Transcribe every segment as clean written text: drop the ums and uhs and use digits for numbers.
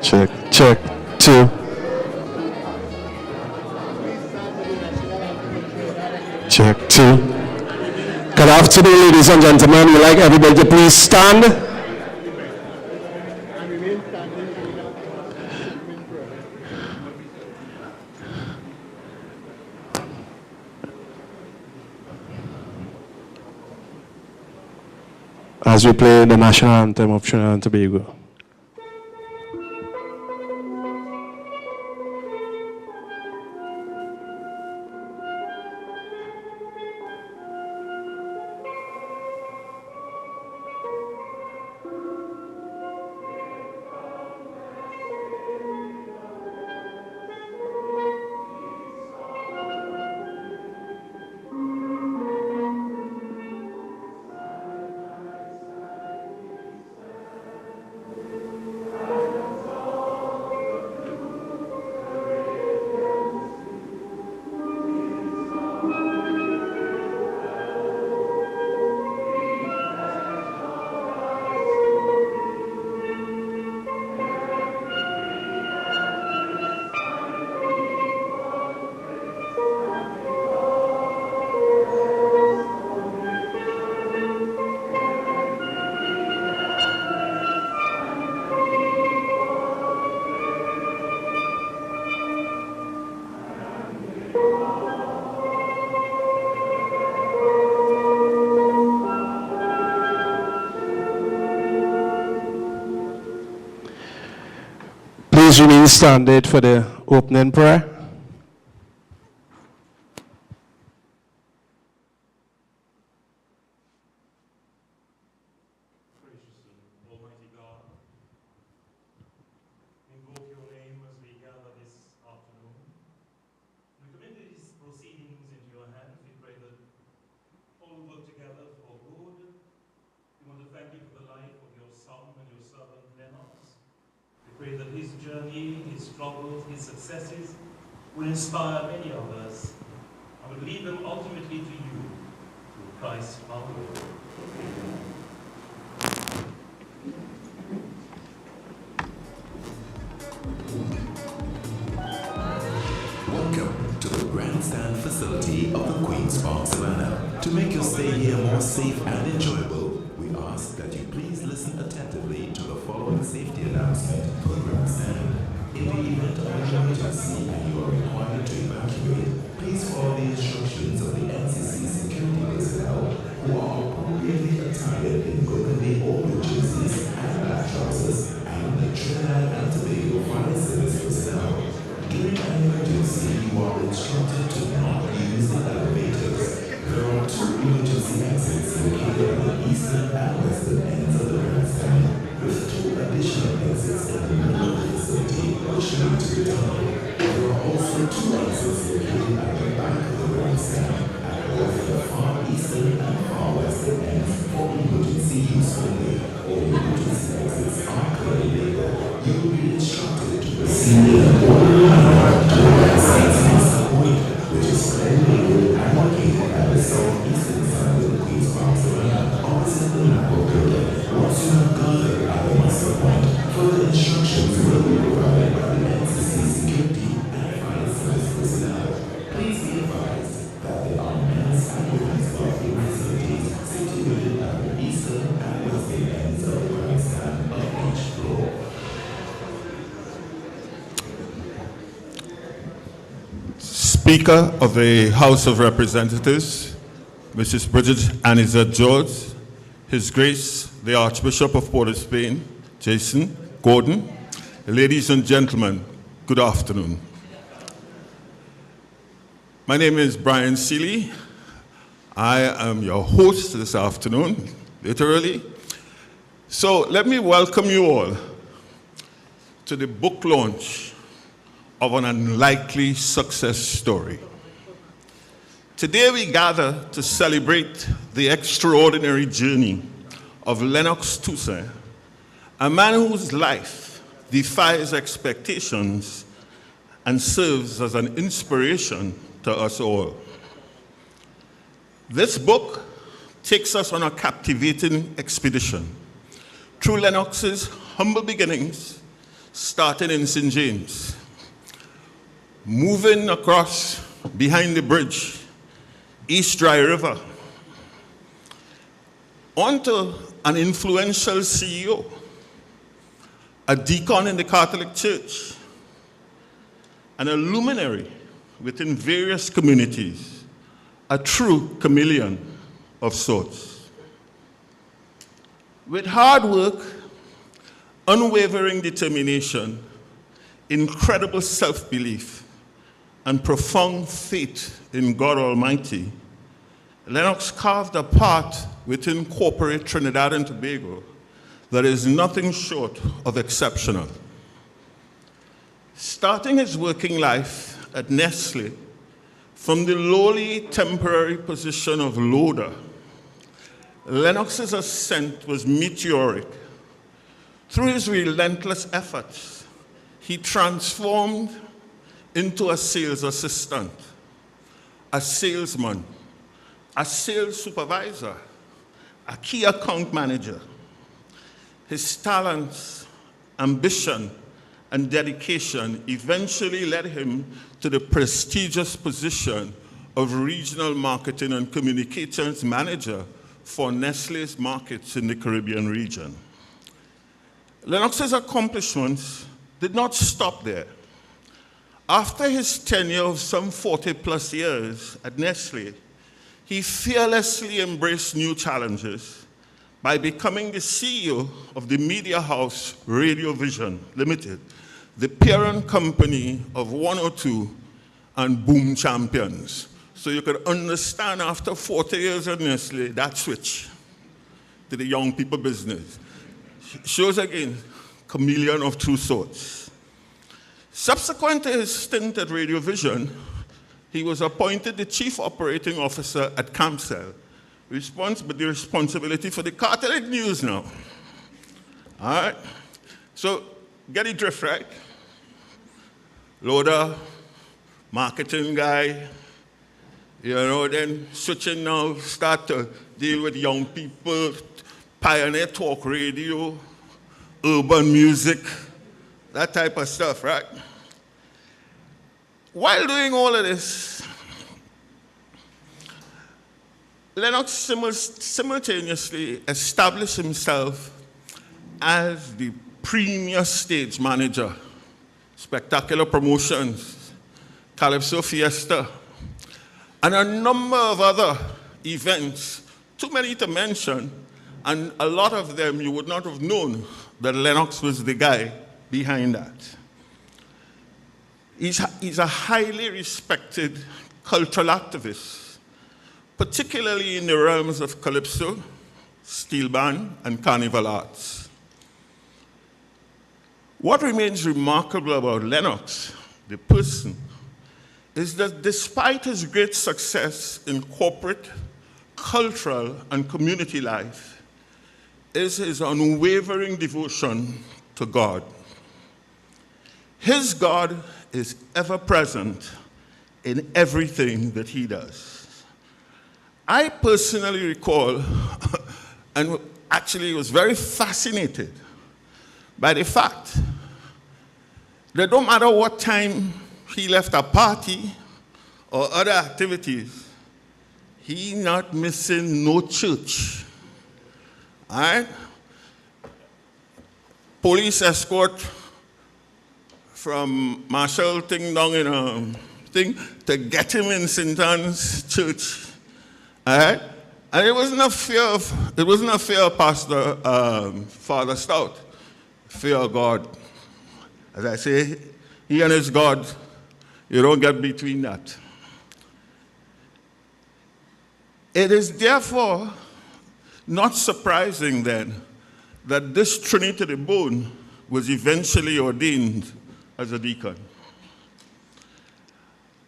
Check, check, two. Check, two. Good afternoon, ladies and gentlemen. We'd like everybody to please stand. As we play the national anthem of Trinidad and Tobago. Please remain standing for the opening prayer. Gracious and Almighty God, we invoke your name as we gather this afternoon. We commit these proceedings into your hands. We pray that all will work together for good. We want to thank you for the life of your son and your servant Lennox. We pray that his journey, his struggles, his successes will inspire many others and will lead them ultimately to you, through Christ our Lord. Amen. Welcome to the grandstand facility of the Queen's Park, Savannah. To make your stay here more safe and enjoyable, we ask that you please listen attentively to the following safety announcement for the grandstand. In the event of an emergency and you are required to evacuate, please follow the instructions of the NCC security personnel who are appropriately attired in burgundy or blue jerseys and black trousers, and the Trinidad and Tobago Fire Service personnel. During an emergency, you are instructed to not use the elevators. There are two emergency exits located at the eastern and western ends of the grandstand, with two additional exits in the middle of the facility which lead to the tunnel. There are also two exits located at the back of the grandstand, at both the far eastern and far western ends for emergency use only. All emergency exits are clearly labeled. You will be instructed to proceed in an orderly manner to the grandstand's master point, which is clearly labeled and located at the southeastern side of the Queen's Park, Savannah, opposite the Napo building. Once you have gathered at the master point, further instructions will be provided by the NCC security and fire service personnel. Please be advised that there are men's and women's bathroom facilities situated at the eastern and western ends of the grandstand of each floor. Speaker of the House of Representatives, Mrs. Bridget Anizet George, His Grace, the Archbishop of Port of Spain, Jason Gordon, ladies and gentlemen, good afternoon. My name is Brian Seeley. I am your host this afternoon, literally. So let me welcome you all to the book launch of an unlikely success story. Today we gather to celebrate the extraordinary journey of Lennox Toussaint, a man whose life defies expectations and serves as an inspiration to us all. This book takes us on a captivating expedition through Lennox's humble beginnings starting in St. James, moving across behind the bridge, East Dry River, onto an influential CEO, a deacon in the Catholic Church, and a luminary within various communities, a true chameleon of sorts. With hard work, unwavering determination, incredible self-belief, and profound faith in God Almighty, Lennox carved a path within corporate Trinidad and Tobago that is nothing short of exceptional. Starting his working life at Nestle from the lowly temporary position of loader, Lennox's ascent was meteoric. Through his relentless efforts, he transformed into a sales assistant, a salesman, a sales supervisor, a key account manager. His talents, ambition, and dedication eventually led him to the prestigious position of Regional Marketing and Communications Manager for Nestle's markets in the Caribbean region. Lennox's accomplishments did not stop there. After his tenure of some 40+ years at Nestle, he fearlessly embraced new challenges by becoming the CEO of the media house Radio Vision Limited, the parent company of 102 and Boom Champions. So you could understand after 40 years at Nestle, that switch to the young people business. Shows again, chameleon of two sorts. Subsequent to his stint at Radio Vision, he was appointed the Chief Operating Officer at Campcell, with the responsibility for the Catholic News now. All right? So, get the drift, right? Loader, marketing guy, then switching now, start to deal with young people, pioneer talk radio, urban music, that type of stuff, right? While doing all of this, Lennox simultaneously established himself as the premier stage manager, Spectacular Promotions, Calypso Fiesta, and a number of other events, too many to mention, and a lot of them you would not have known that Lennox was the guy behind that. He's a highly respected cultural activist, particularly in the realms of calypso, steel band, and carnival arts. What remains remarkable about Lennox, the person, is that despite his great success in corporate, cultural, and community life, is his unwavering devotion to God. His God is ever present in everything that he does. I personally recall, and actually was very fascinated by the fact that no matter what time he left a party or other activities, he not missing no church. All right? Police escort from Marshall thing down in to get him in St. Anne's Church. All right? And it wasn't a fear of Pastor Father Stout, fear of God. As I say, he and his God, you don't get between that. It is therefore not surprising then that this Trinity to the bone was eventually ordained as a deacon.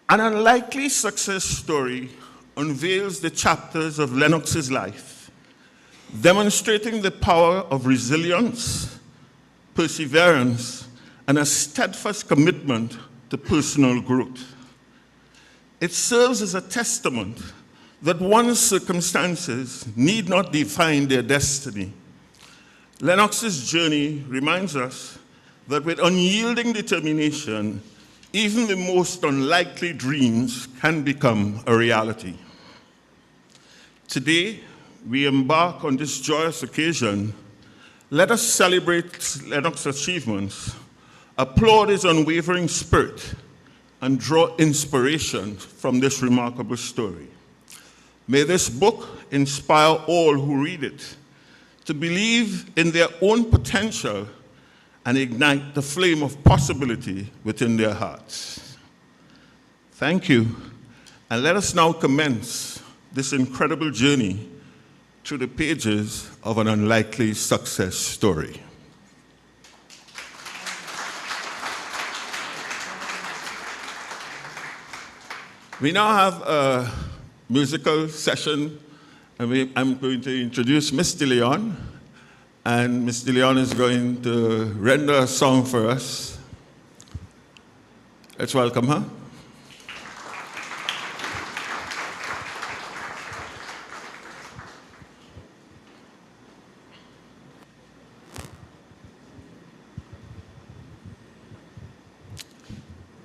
An unlikely success story unveils the chapters of Lennox's life, demonstrating the power of resilience, perseverance, and a steadfast commitment to personal growth. It serves as a testament that one's circumstances need not define their destiny. Lennox's journey reminds us that with unyielding determination, even the most unlikely dreams can become a reality. Today, we embark on this joyous occasion. Let us celebrate Lennox's achievements, applaud his unwavering spirit, and draw inspiration from this remarkable story. May this book inspire all who read it to believe in their own potential and ignite the flame of possibility within their hearts. Thank you, and let us now commence this incredible journey through the pages of an unlikely success story. We now have a musical session, and I'm going to introduce Miss DeLeon, and Miss DeLeon is going to render a song for us. Let's welcome her.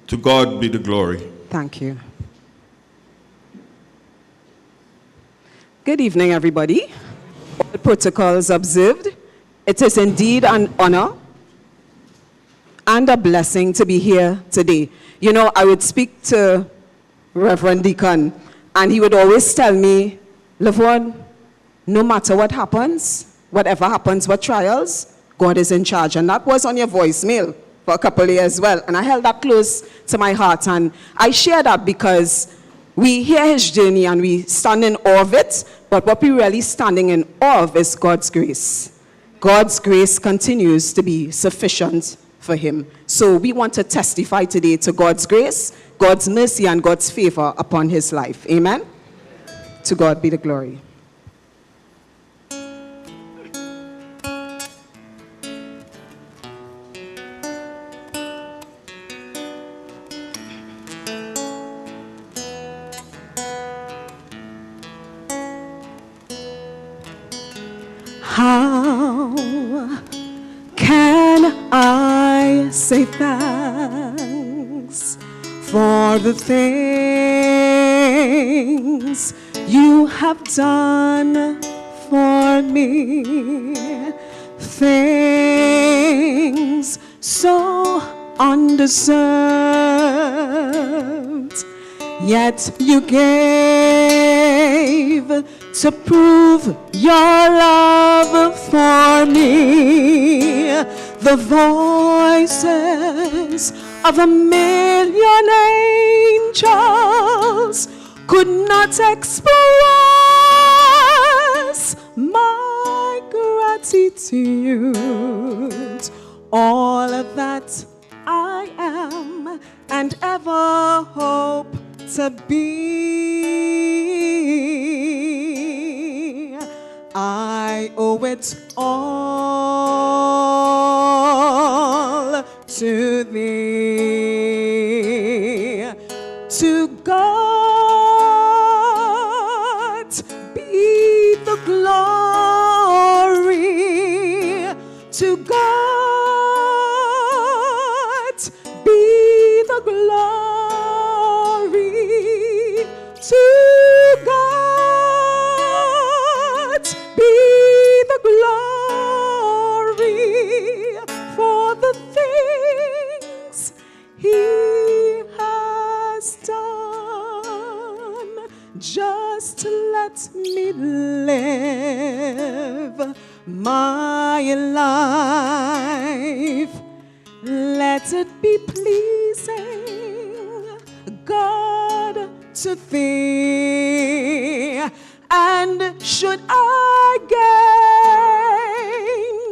To God be the glory. Thank you. Good evening, everybody. All protocols observed. It is indeed an honor and a blessing to be here today. You know, I would speak to Reverend Deacon, and he would always tell me, Lavon, no matter what happens, whatever happens, what trials, God is in charge. And that was on your voicemail for a couple of years as well. And I held that close to my heart. And I share that because we hear his journey and we stand in awe of it, but what we're really standing in awe of is God's grace. God's grace continues to be sufficient for him. So we want to testify today to God's grace, God's mercy, and God's favor upon his life. Amen? To God be the glory. How can I say thanks for the things you have done for me? Things so undeserved, yet you gave to prove your love for me. The voices of a million angels could not express my gratitude. All that I am and ever hope to be, I owe it all to thee. To God be the glory. To God be the glory. To God be the glory for the things he has done. Just let me live my life. Let it be pleasing, God, to thee. And should I gain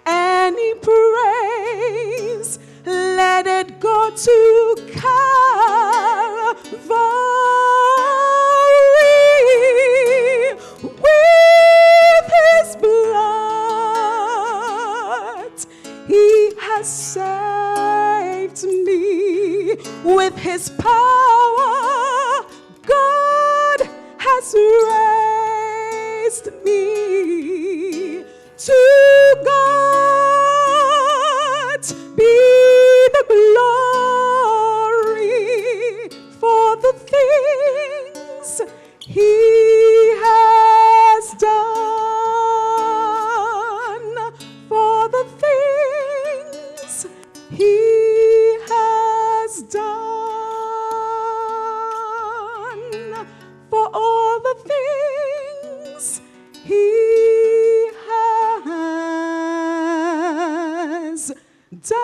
any praise, let it go to Calvary. With his blood, he has saved me. With his power, God has raised me. To God be He has done, for the things He has done, for all the things He has done.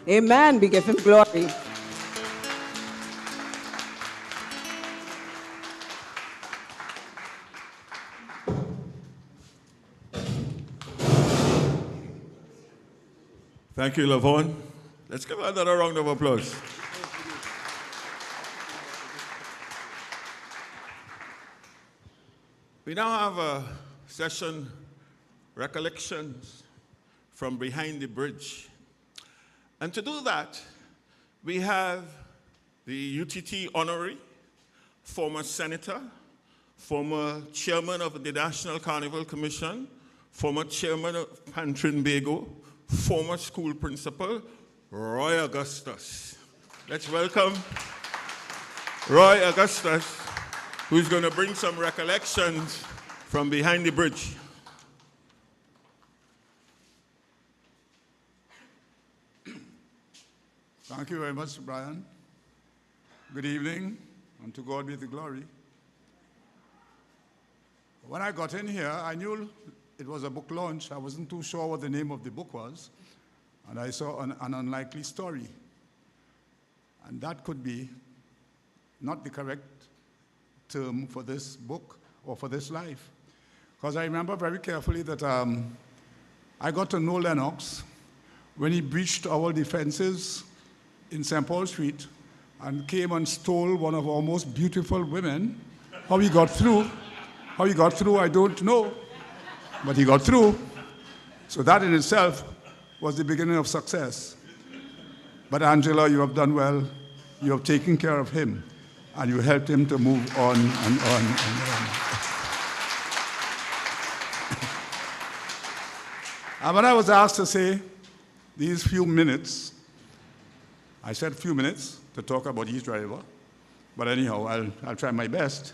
Amen. We give Him glory. Thank you, Lavon. Let's give another round of applause. We now have a session, Recollections from Behind the Bridge. And to do that, we have the UTT honorary, former senator, former chairman of the National Carnival Commission, former chairman of Pantrin-Bago, former school principal, Roy Augustus. Let's welcome Roy Augustus, who's going to bring some recollections from behind the bridge. Thank you very much, Brian. Good evening, and to God be the glory. When I got in here, I knew it was a book launch. I wasn't too sure what the name of the book was, and I saw an unlikely story. And that could be not the correct term for this book or for this life. Because I remember very carefully that I got to know Lennox when he breached our defenses in St. Paul Street and came and stole one of our most beautiful women. How he got through, I don't know, but he got through. So that in itself was the beginning of success. But Angela, you have done well. You have taken care of him, and you helped him to move on and on and on. And when I was asked to say these few minutes, I said few minutes to talk about East Driver, but anyhow, I'll try my best,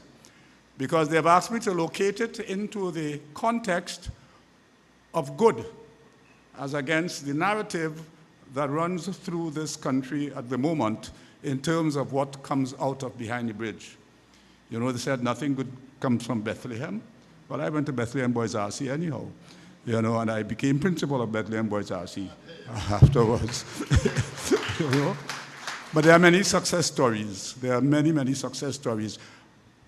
because they've asked me to locate it into the context of good, as against the narrative that runs through this country at the moment in terms of what comes out of behind the bridge. You know, they said nothing good comes from Bethlehem. Well, I went to Bethlehem Boys RC anyhow, you know, and I became principal of Bethlehem Boys RC afterwards. You know? But there are many success stories. There are many, many success stories.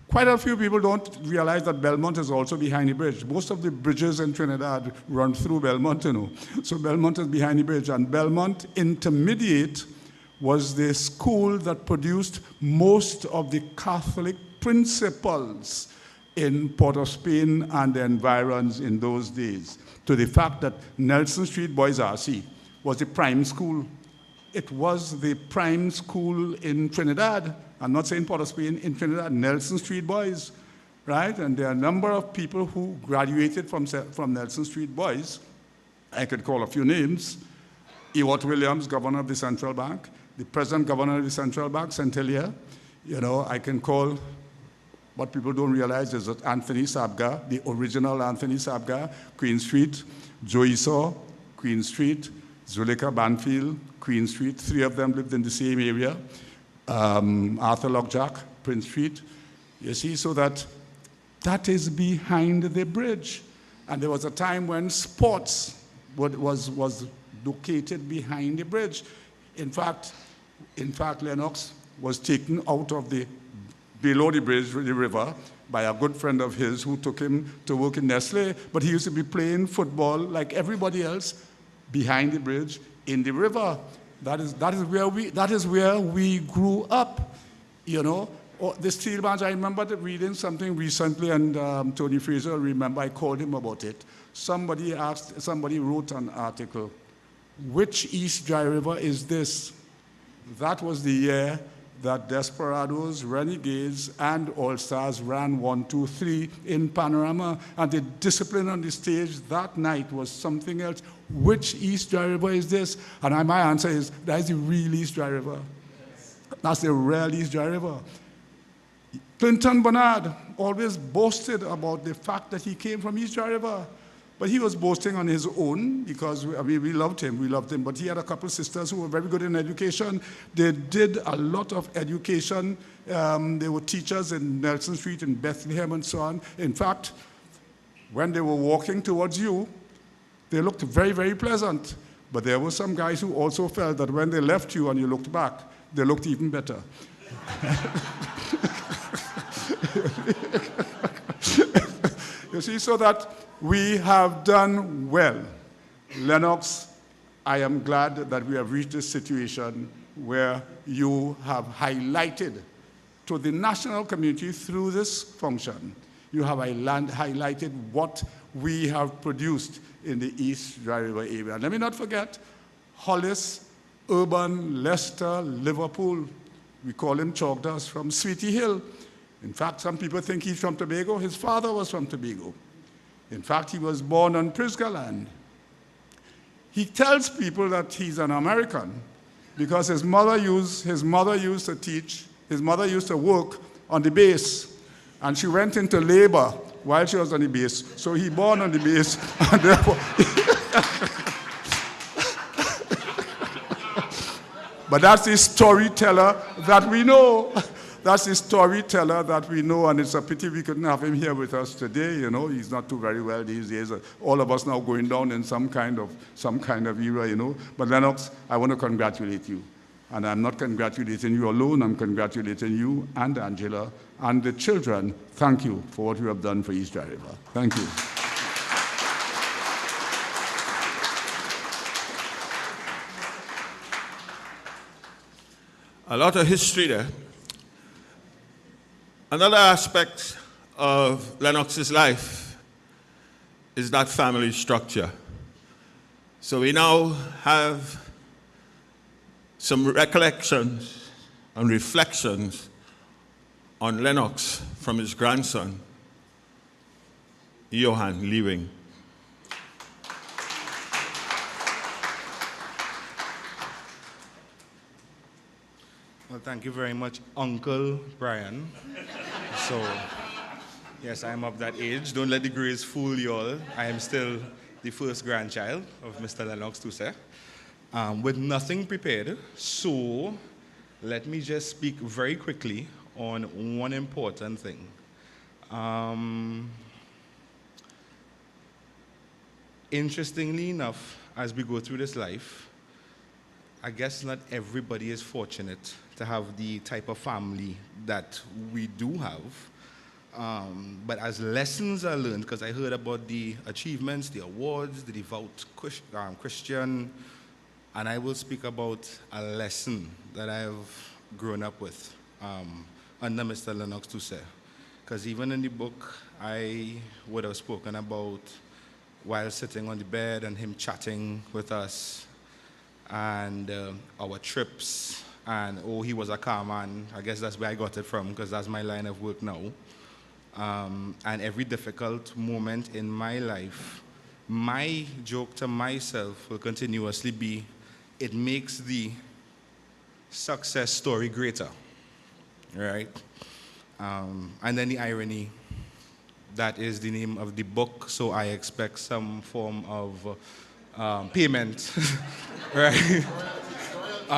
Quite a few people don't realize that Belmont is also behind the bridge. Most of the bridges in Trinidad run through Belmont, you know. So Belmont is behind the bridge. And Belmont Intermediate was the school that produced most of the Catholic principals in Port of Spain and the environs in those days, to the fact that Nelson Street Boys RC was the prime school. It was the prime school in Trinidad. I'm not saying Port of Spain, in Trinidad, Nelson Street Boys, right? And there are a number of people who graduated from Nelson Street Boys. I could call a few names. Ewart Williams, governor of the Central Bank, the present governor of the Central Bank, Centelia. You know, I can call, what people don't realize is that Anthony Sabga, the original Anthony Sabga, Queen Street, Joey Saw, Queen Street, Zuleika Banfield, Queen Street. Three of them lived in the same area. Arthur Lockjack, Prince Street. You see, so that is behind the bridge. And there was a time when sports was located behind the bridge. In fact, Lennox was taken out of below the bridge, the river, by a good friend of his who took him to work in Nestle, but he used to be playing football like everybody else behind the bridge in the river. That is where we grew up, you know. Oh, the steel band, I remember reading something recently, and Tony Fraser, remember, I called him about it. Somebody wrote an article, which East Dry River is this? That was the year that Desperados, Renegades, and All-Stars ran 1, 2, 3 in Panorama, and the discipline on the stage that night was something else. Which East Dry River is this? And my answer is, that is the real East Dry River. That's the real East Dry River. Clinton Bernard always boasted about the fact that he came from East Dry River. But he was boasting on his own because, we loved him, but he had a couple of sisters who were very good in education. They did a lot of education. They were teachers in Nelson Street, in Bethlehem, and so on. In fact, when they were walking towards you, they looked very, very pleasant. But there were some guys who also felt that when they left you and you looked back, they looked even better. You see, so that we have done well. Lennox, I am glad that we have reached this situation where you have highlighted to the national community through this function, you have highlighted what we have produced in the East Dry River area. And let me not forget Hollis, Urban, Leicester, Liverpool. We call him Chalk Dust from Sweetie Hill. In fact, some people think he's from Tobago. His father was from Tobago. In fact, he was born on Prisca land. He tells people that he's an American because his mother used to teach, his mother used to work on the base, and she went into labor while she was on the base. So he born on the base, and therefore... But that's the storyteller that we know. That's the storyteller that we know, and it's a pity we couldn't have him here with us today. You know, he's not too very well these days. All of us now going down in some kind of era, you know. But Lennox, I want to congratulate you. And I'm not congratulating you alone, I'm congratulating you and Angela and the children. Thank you for what you have done for East Dry River. Thank you. A lot of history there. Another aspect of Lennox's life is that family structure. So we now have some recollections and reflections on Lennox from his grandson, Johan Leewing. Well, thank you very much, Uncle Brian. So, yes, I'm of that age. Don't let the grays fool you all. I am still the first grandchild of Mr. Lennox Toussaint, with nothing prepared. So, let me just speak very quickly on one important thing. Interestingly enough, as we go through this life, I guess not everybody is fortunate to have the type of family that we do have. But as lessons are learned, because I heard about the achievements, the awards, the devout Christian, and I will speak about a lesson that I've grown up with under Mr. Lennox Toussaint. Because even in the book, I would have spoken about while sitting on the bed and him chatting with us, and our trips, and he was a car man. I guess that's where I got it from, because that's my line of work now. And every difficult moment in my life, my joke to myself will continuously be, it makes the success story greater, right? And then the irony, that is the name of the book, so I expect some form of payment, right?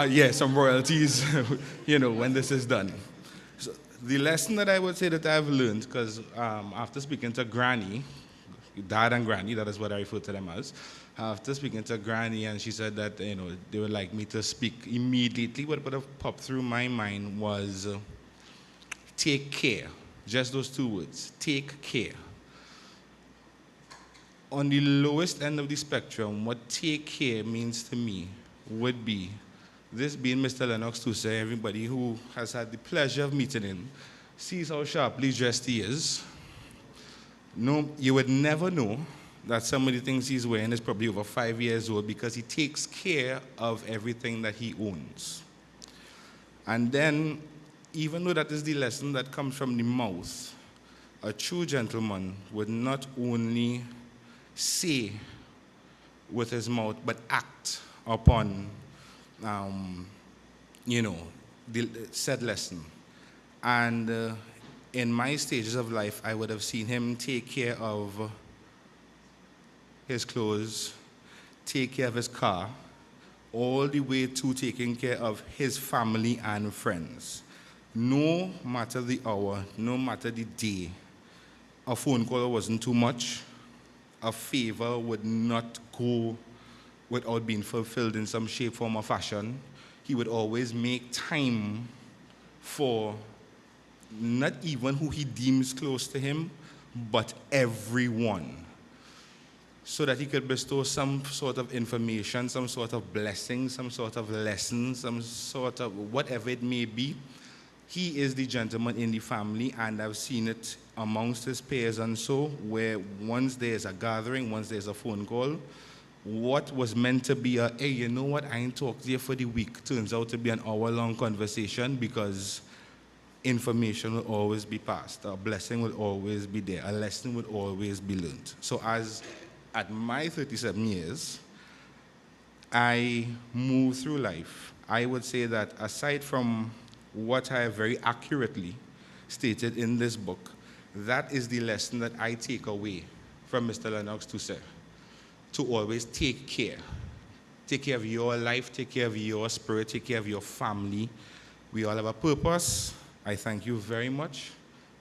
Yeah, some royalties, you know, when this is done. So the lesson that I would say that I've learned, because after speaking to Granny, Dad and Granny, that is what I refer to them as, after speaking to Granny, and she said that, you know, they would like me to speak immediately, what would have popped through my mind was take care. Just those two words, take care. On the lowest end of the spectrum, what take care means to me would be, this being Mr. Lennox Toussaint, everybody who has had the pleasure of meeting him sees how sharply dressed he is. No, you would never know that some of the things he's wearing is probably over 5 years old, because he takes care of everything that he owns. And then, even though that is the lesson that comes from the mouth, a true gentleman would not only say with his mouth, but act upon, the said lesson. And in my stages of life, I would have seen him take care of his clothes, take care of his car, all the way to taking care of his family and friends. No matter the hour, no matter the day, a phone call wasn't too much. A favor would not go without being fulfilled in some shape, form, or fashion. He would always make time for not even who he deems close to him, but everyone, so that he could bestow some sort of information, some sort of blessing, some sort of lesson, some sort of whatever it may be. He is the gentleman in the family, and I've seen it amongst his peers and so, where once there's a gathering, once there's a phone call, what was meant to be a, hey, you know what, I ain't talked to you for the week, turns out to be an hour-long conversation, because information will always be passed, a blessing will always be there, a lesson will always be learned. So as at my 37 years, I move through life, I would say that aside from what I have very accurately stated in this book, that is the lesson that I take away from Mr. Lennox Toussaint, to always take care. Take care of your life, take care of your spirit, take care of your family. We all have a purpose. I thank you very much.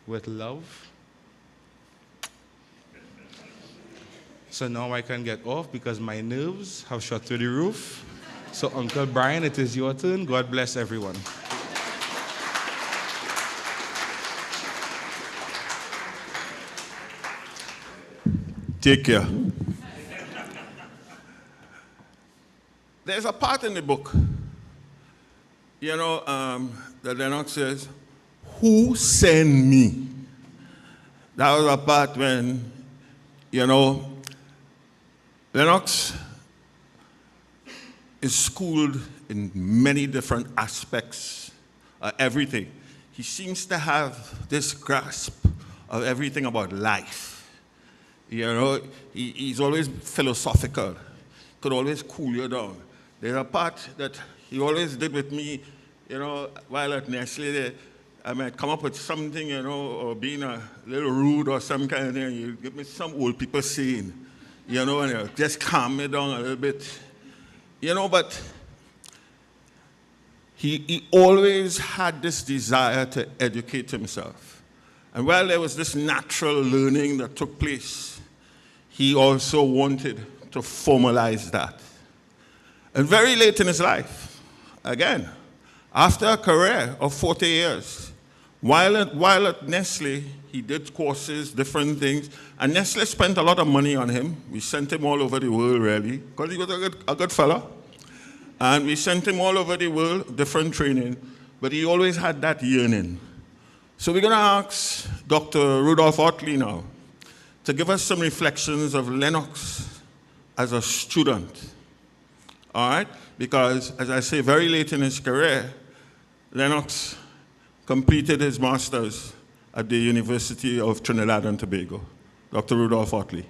With love. So now I can get off because my nerves have shot through the roof. So Uncle Brian, it is your turn. God bless everyone. Take care. There's a part in the book, that Lennox says, who sent me? That was a part when, Lennox is schooled in many different aspects, everything. He seems to have this grasp of everything about life. He's always philosophical, could always cool you down. There's a part that he always did with me, while at Nestle there, I might come up with something, or being a little rude or some kind of thing. You give me some old people saying, and you just calm me down a little bit. But he always had this desire to educate himself. And while there was this natural learning that took place, he also wanted to formalize that. And very late in his life, again, after a career of 40 years, while at Nestle, he did courses, different things, and Nestle spent a lot of money on him. We sent him all over the world, really, because he was a good fellow. And we sent him all over the world, different training, but he always had that yearning. So we're going to ask Dr. Rudolph Otley now to give us some reflections of Lennox as a student. All right? Because, as I say, very late in his career, Lennox completed his master's at the University of Trinidad and Tobago. Dr. Rudolph Otley.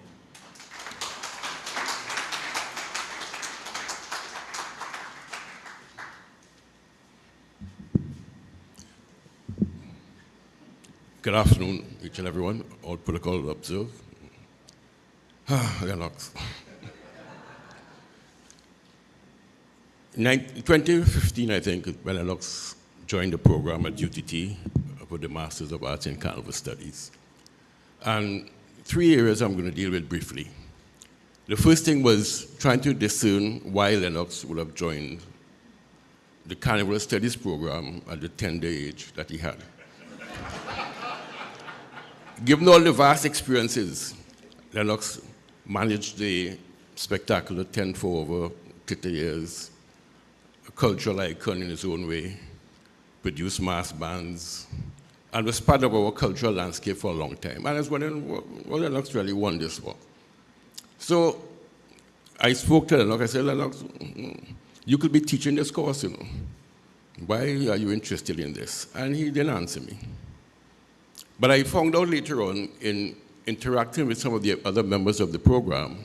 Good afternoon, each and everyone. All protocol observed. Lennox. In 2015, I think, when Lennox joined the program at UTT for the Masters of Arts in Carnival Studies. And 3 areas I'm going to deal with briefly. The first thing was trying to discern why Lennox would have joined the Carnival Studies program at the tender age that he had. Given all the vast experiences, Lennox managed the spectacular 10 for over 30 years, a cultural icon in his own way, produced mass bands, and was part of our cultural landscape for a long time. And I was wondering what Lennox really won this for. So I spoke to Lennox. I said, Lennox, you could be teaching this course, why are you interested in this? And he didn't answer me. But I found out later on in interacting with some of the other members of the program,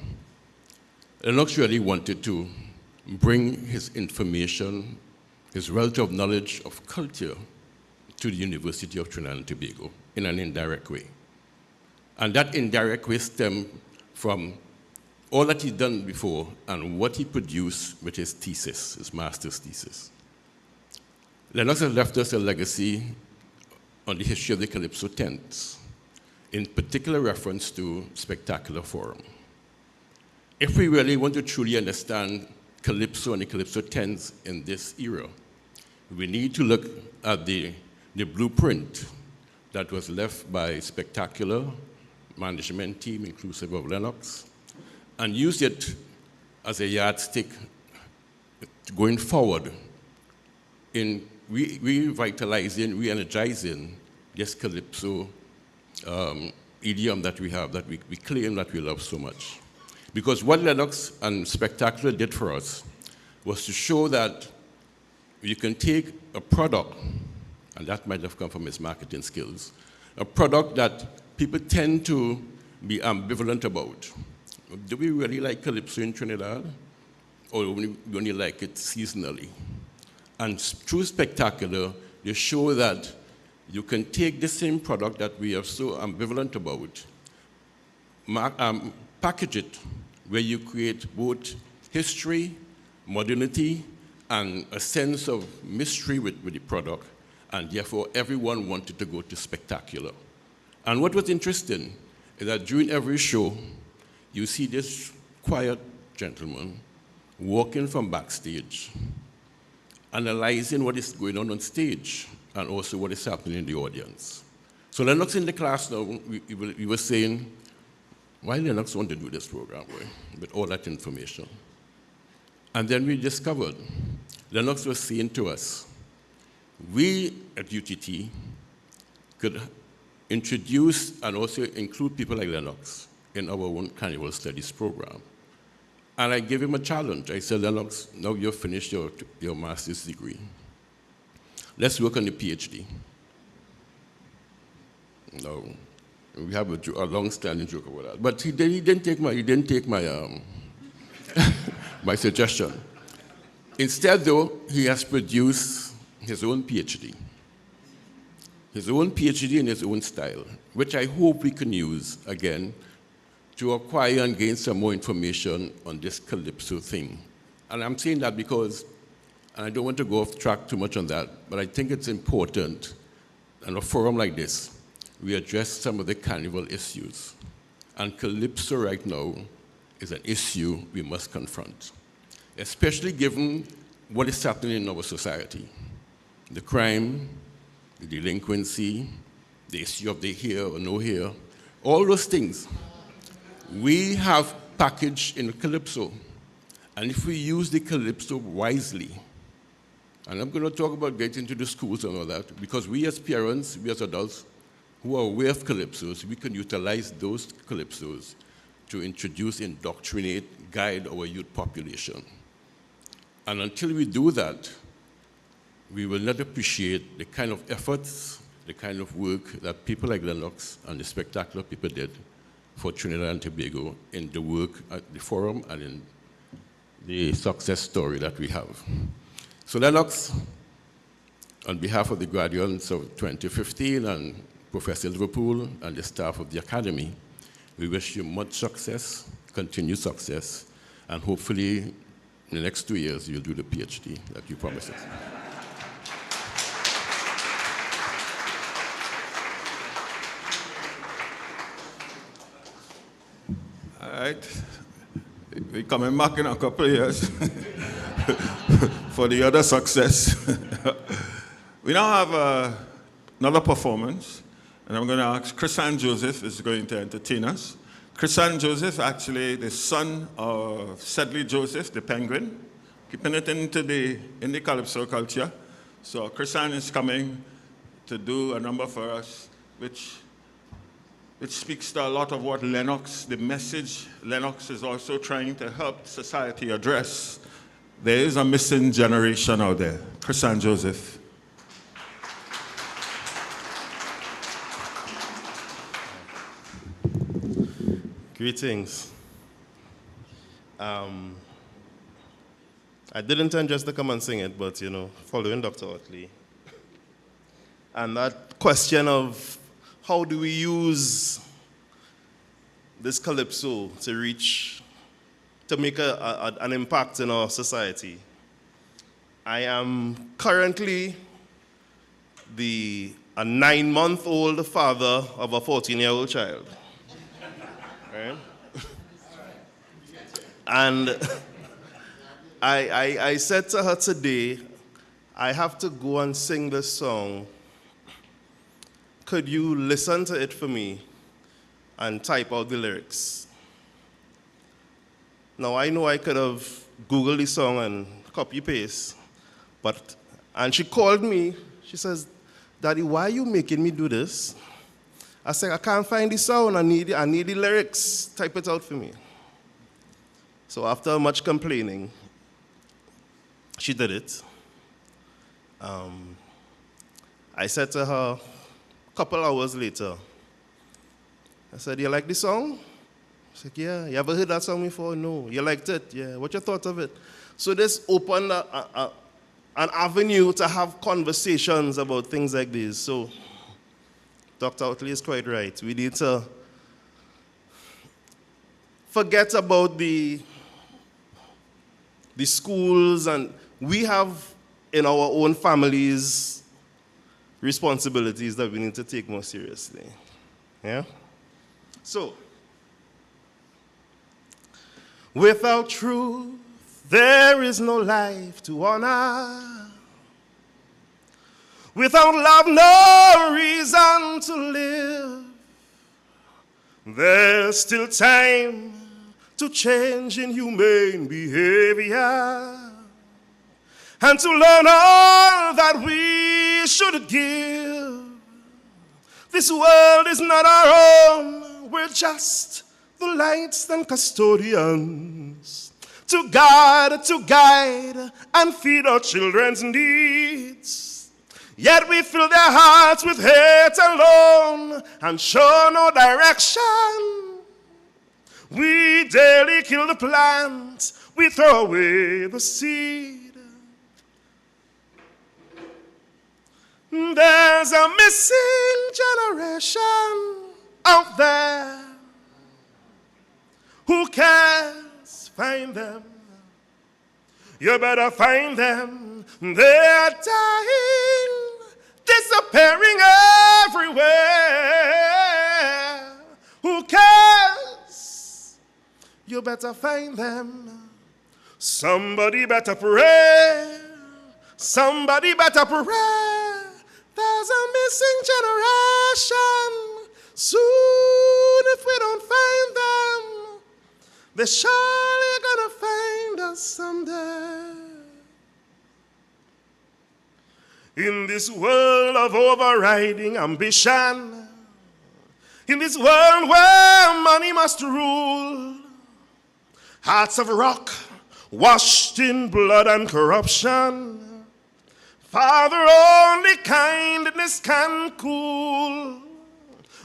Lennox really wanted to bring his information, his wealth of knowledge of culture to the University of Trinidad and Tobago in an indirect way. And that indirect way stemmed from all that he'd done before and what he produced with his thesis, his master's thesis. Lennox has left us a legacy on the history of the Calypso tents, in particular reference to Spectacular Forum. If we really want to truly understand Calypso and the Calypso tents in this era, we need to look at the blueprint that was left by Spectacular management team, inclusive of Lennox, and use it as a yardstick going forward in revitalizing, re-energizing this Calypso idiom that we have, that we claim that we love so much. Because what Lennox and Spectacular did for us was to show that you can take a product, and that might have come from his marketing skills, a product that people tend to be ambivalent about. Do we really like Calypso in Trinidad? Or do we only like it seasonally? And through Spectacular, they show that you can take the same product that we are so ambivalent about, package it where you create both history, modernity, and a sense of mystery with the product, and therefore everyone wanted to go to Spectacular. And what was interesting is that during every show, you see this quiet gentleman walking from backstage, analyzing what is going on stage, and also what is happening in the audience. So Lennox in the class now, we were saying, why Lennox want to do this program with all that information? And then we discovered, Lennox was saying to us, we at UTT could introduce and also include people like Lennox in our own Carnival Studies program. And I gave him a challenge. I said, Lennox, now you've finished your master's degree. Let's work on the PhD. Now, we have a long-standing joke about that. But he didn't take my my suggestion. Instead, though, he has produced his own PhD. His own PhD in his own style, which I hope we can use, again, to acquire and gain some more information on this Calypso thing. And I'm saying that because, and I don't want to go off track too much on that, but I think it's important, in a forum like this, we address some of the carnival issues. And Calypso right now is an issue we must confront, especially given what is happening in our society. The crime, the delinquency, the issue of the here or no here, all those things we have packaged in Calypso. And if we use the Calypso wisely, and I'm going to talk about getting to the schools and all that, because we as parents, we as adults who are aware of Calypsos, we can utilize those Calypsos to introduce, indoctrinate, guide our youth population. And until we do that, we will not appreciate the kind of efforts, the kind of work that people like Lennox and the Spectacular people did for Trinidad and Tobago in the work at the forum and in the success story that we have. So Lennox, on behalf of the graduates of 2015 and Professor Liverpool and the staff of the Academy, we wish you much success, continued success, and hopefully in the next 2 years you'll do the PhD that you promised us. All right. We're coming back in a couple of years for the other success. We now have another performance, and I'm going to ask Chrisanne Joseph is going to entertain us. Chrisanne Joseph, actually the son of Sedley Joseph, the penguin, keeping it in the Calypso culture. So Chrisanne is coming to do a number for us, which speaks to a lot of what Lennox, the message Lennox is also trying to help society address. There is a missing generation out there. Christian Joseph. Greetings. I didn't intend just to come and sing it, but, following Dr. Otley. And that question of how do we use this calypso to make an impact in our society. I am currently a 9-month-old father of a 14-year-old child. Right? And I said to her today, I have to go and sing this song. Could you listen to it for me and type out the lyrics? Now, I know I could have Googled the song and copy-paste, and she called me. She says, Daddy, why are you making me do this? I said, I can't find the sound. I need the lyrics. Type it out for me. So after much complaining, she did it. I said to her a couple hours later, I said, you like the song? She said, yeah. You ever heard that song before? No. You liked it? Yeah. What you thought of it? So this opened an avenue to have conversations about things like this. So Dr. Otley is quite right. We need to forget about the schools, and we have in our own families responsibilities that we need to take more seriously. Yeah? So, without truth, there is no life to honor. Without love, no reason to live. There's still time to change in humane behavior and to learn all that we should give. This world is not our own. We're just the lights and custodians to guard, to guide, and feed our children's needs. Yet we fill their hearts with hate alone and show no direction. We daily kill the plant, we throw away the seed. There's a missing generation out there. Who cares? Find them. You better find them. They're dying, disappearing everywhere. Who cares? You better find them. Somebody better pray. Somebody better pray. There's a missing generation. Soon, if we don't find them, they're surely gonna find us someday. In this world of overriding ambition, in this world where money must rule, hearts of rock washed in blood and corruption, Father, only kindness can cool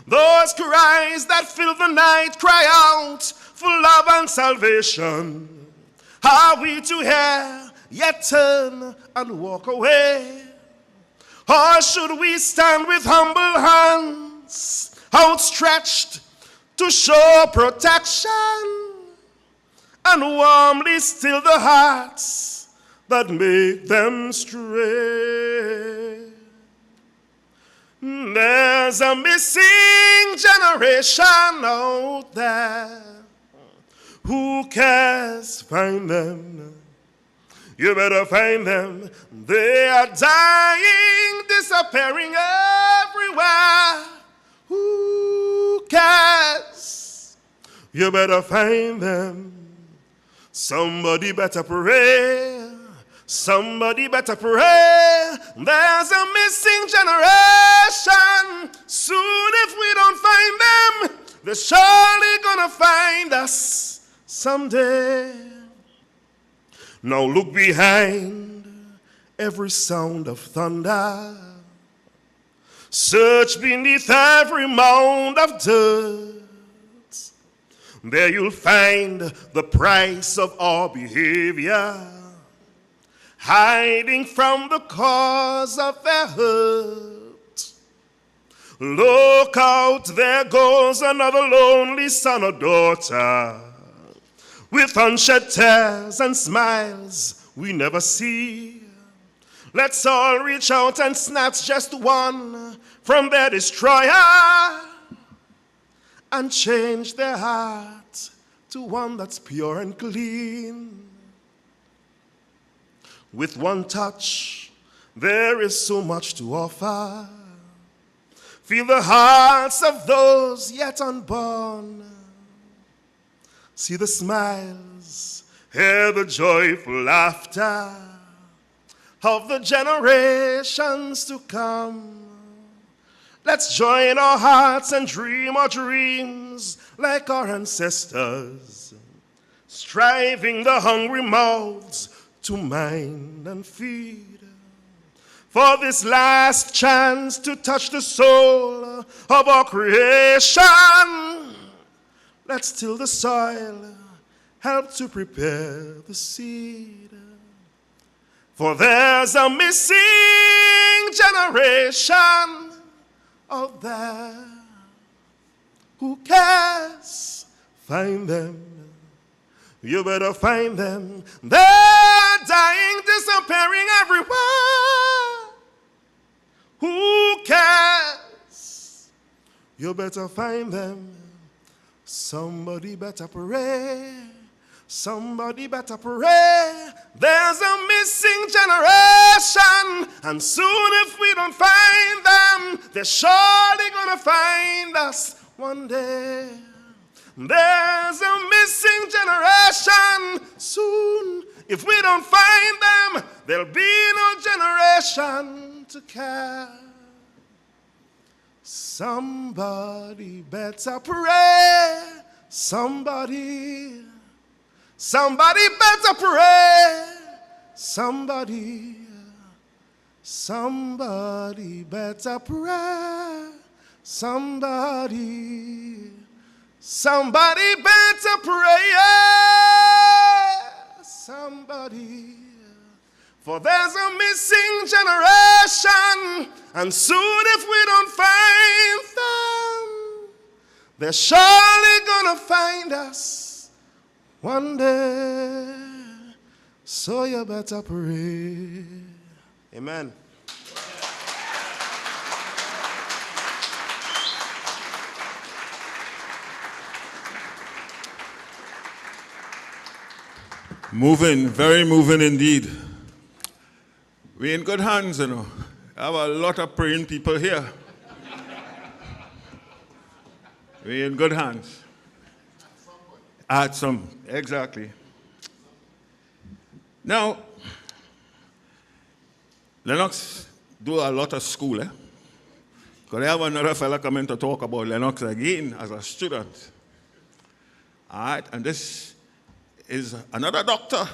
those cries that fill the night, cry out for love and salvation. Are we to hear, yet turn and walk away? Or should we stand with humble hands outstretched to show protection and warmly still the hearts that make them stray? There's a missing generation out there. Who cares? Find them. You better find them. They are dying, disappearing everywhere. Who cares? You better find them. Somebody better pray. Somebody better pray. There's a missing generation. Soon, if we don't find them, they're surely gonna find us someday. Now look behind every sound of thunder. Search beneath every mound of dirt. There you'll find the price of our behavior, hiding from the cause of their hurt. Look out, there goes another lonely son or daughter, with unshed tears and smiles we never see. Let's all reach out and snatch just one from their destroyer, and change their heart to one that's pure and clean. With one touch, there is so much to offer. Feel the hearts of those yet unborn. See the smiles, hear the joyful laughter of the generations to come. Let's join our hearts and dream our dreams like our ancestors, striving the hungry mouths to mind and feed. For this last chance to touch the soul of our creation, let's till the soil, help to prepare the seed. For there's a missing generation out there. Who cares? Find them. You better find them. They're dying, disappearing everywhere. Who cares? You better find them. Somebody better pray. Somebody better pray. There's a missing generation, and soon if we don't find them, they're surely gonna find us one day. There's a missing generation. Soon if we don't find them, there'll be no generation to care. Somebody better pray. Somebody better pray. Somebody better pray. Somebody better pray. Somebody. For there's a missing generation, and soon if we don't find them, they're surely gonna find us one day. So you better pray. Amen. Moving, very moving indeed. We're in good hands, you know. I have a lot of praying people here. We're in good hands. Add some, exactly. Now, Lennox do a lot of school, Because I have another fella coming to talk about Lennox again as a student. All right, and this is another doctor,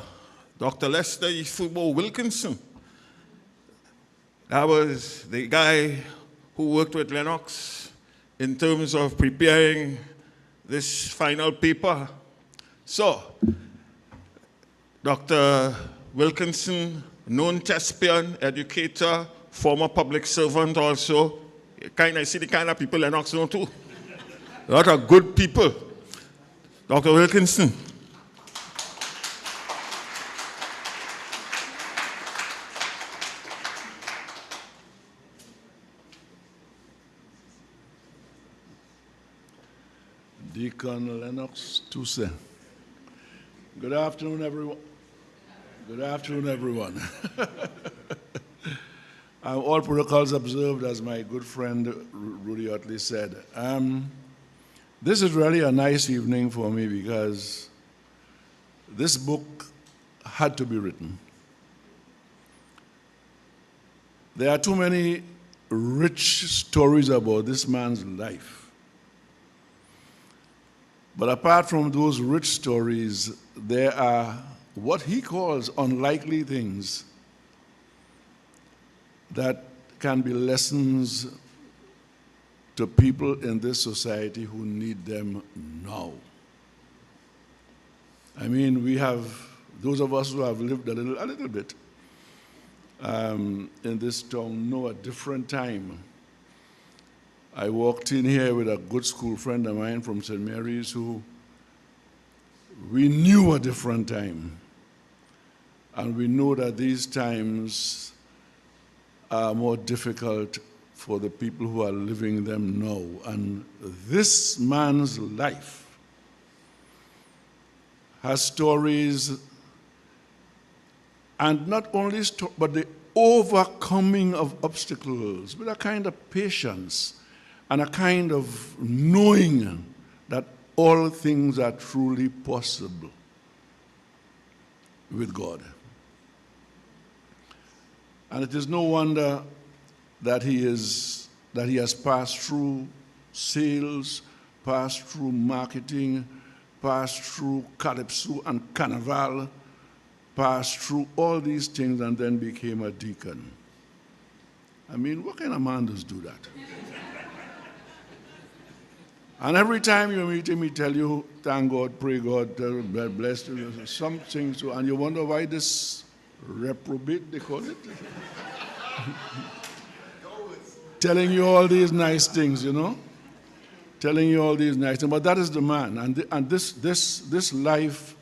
Dr. Lester Ifubo Wilkinson. That was the guy who worked with Lennox in terms of preparing this final paper. So, Dr. Wilkinson, known thespian, educator, former public servant also. I see the kind of people Lennox know too. A lot of good people. Dr. Wilkinson. Deacon Lennox Toussaint. Good afternoon, everyone. Good afternoon, everyone. All protocols observed, as my good friend Rudy Utley said. This is really a nice evening for me because this book had to be written. There are too many rich stories about this man's life. But apart from those rich stories, there are what he calls unlikely things that can be lessons to people in this society who need them now. I mean, we have, those of us who have lived a little bit in this town know a different time. I walked in here with a good school friend of mine from St. Mary's who we knew a different time. And we know that these times are more difficult for the people who are living them now. And this man's life has stories, and not only but the overcoming of obstacles with a kind of patience and a kind of knowing that all things are truly possible with God. And it is no wonder that he has passed through sales, passed through marketing, passed through calypso and carnival, passed through all these things and then became a deacon. I mean, what kind of man does do that? And every time you meet him, he tell you, thank God, pray God, bless you, some things, and you wonder why this reprobate, they call it. Telling you all these nice things, you know? Telling you all these nice things. But that is the man. And this life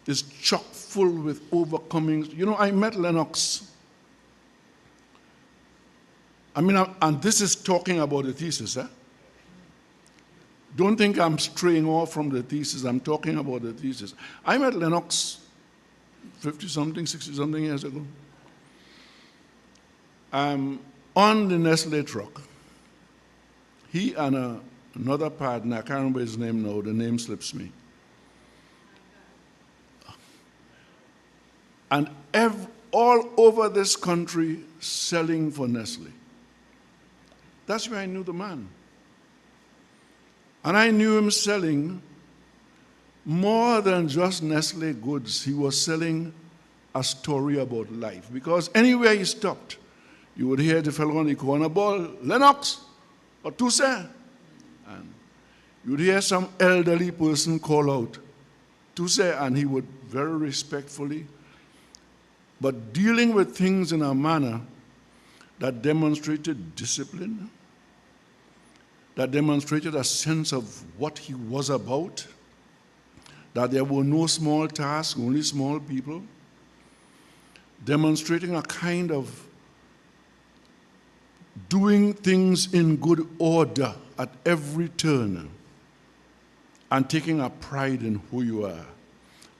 is chock full with overcoming. You know, I met Lennox. I mean, and this is talking about the thesis, eh? Don't think I'm straying off from the thesis. I'm talking about the thesis. I met Lennox 50-something, 60-something years ago. On the Nestle truck. He and another partner, I can't remember his name now, the name slips me. And all over this country selling for Nestle. That's where I knew the man. And I knew him selling more than just Nestle goods. He was selling a story about life. Because anywhere he stopped, you would hear the fellow on the corner ball, Lennox or Toussaint. And you'd hear some elderly person call out, Toussaint, and he would very respectfully, but dealing with things in a manner that demonstrated discipline, that demonstrated a sense of what he was about, that there were no small tasks, only small people, demonstrating a kind of doing things in good order at every turn, and taking a pride in who you are.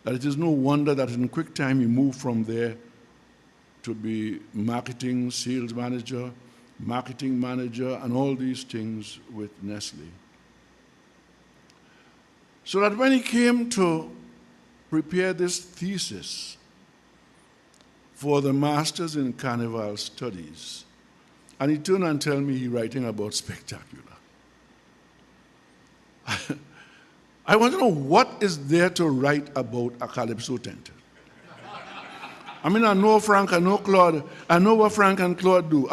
That it is no wonder that in quick time he moved from there to be marketing, sales manager, marketing manager, and all these things with Nestle. So that when he came to prepare this thesis for the Masters in Carnival Studies, and he turned and told me he's writing about spectacular. I want to know what is there to write about a calypso tent. I mean, I know Frank, I know Claude, I know what Frank and Claude do.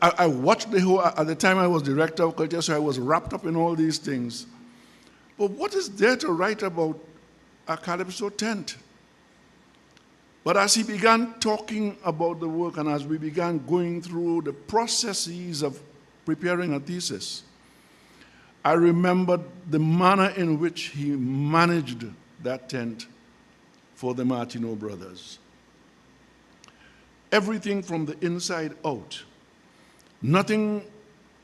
I watched the whole, at the time I was director of culture, so I was wrapped up in all these things. But what is there to write about a calypso tent? But as he began talking about the work and as we began going through the processes of preparing a thesis, I remembered the manner in which he managed that tent for the Martineau brothers. Everything from the inside out. Nothing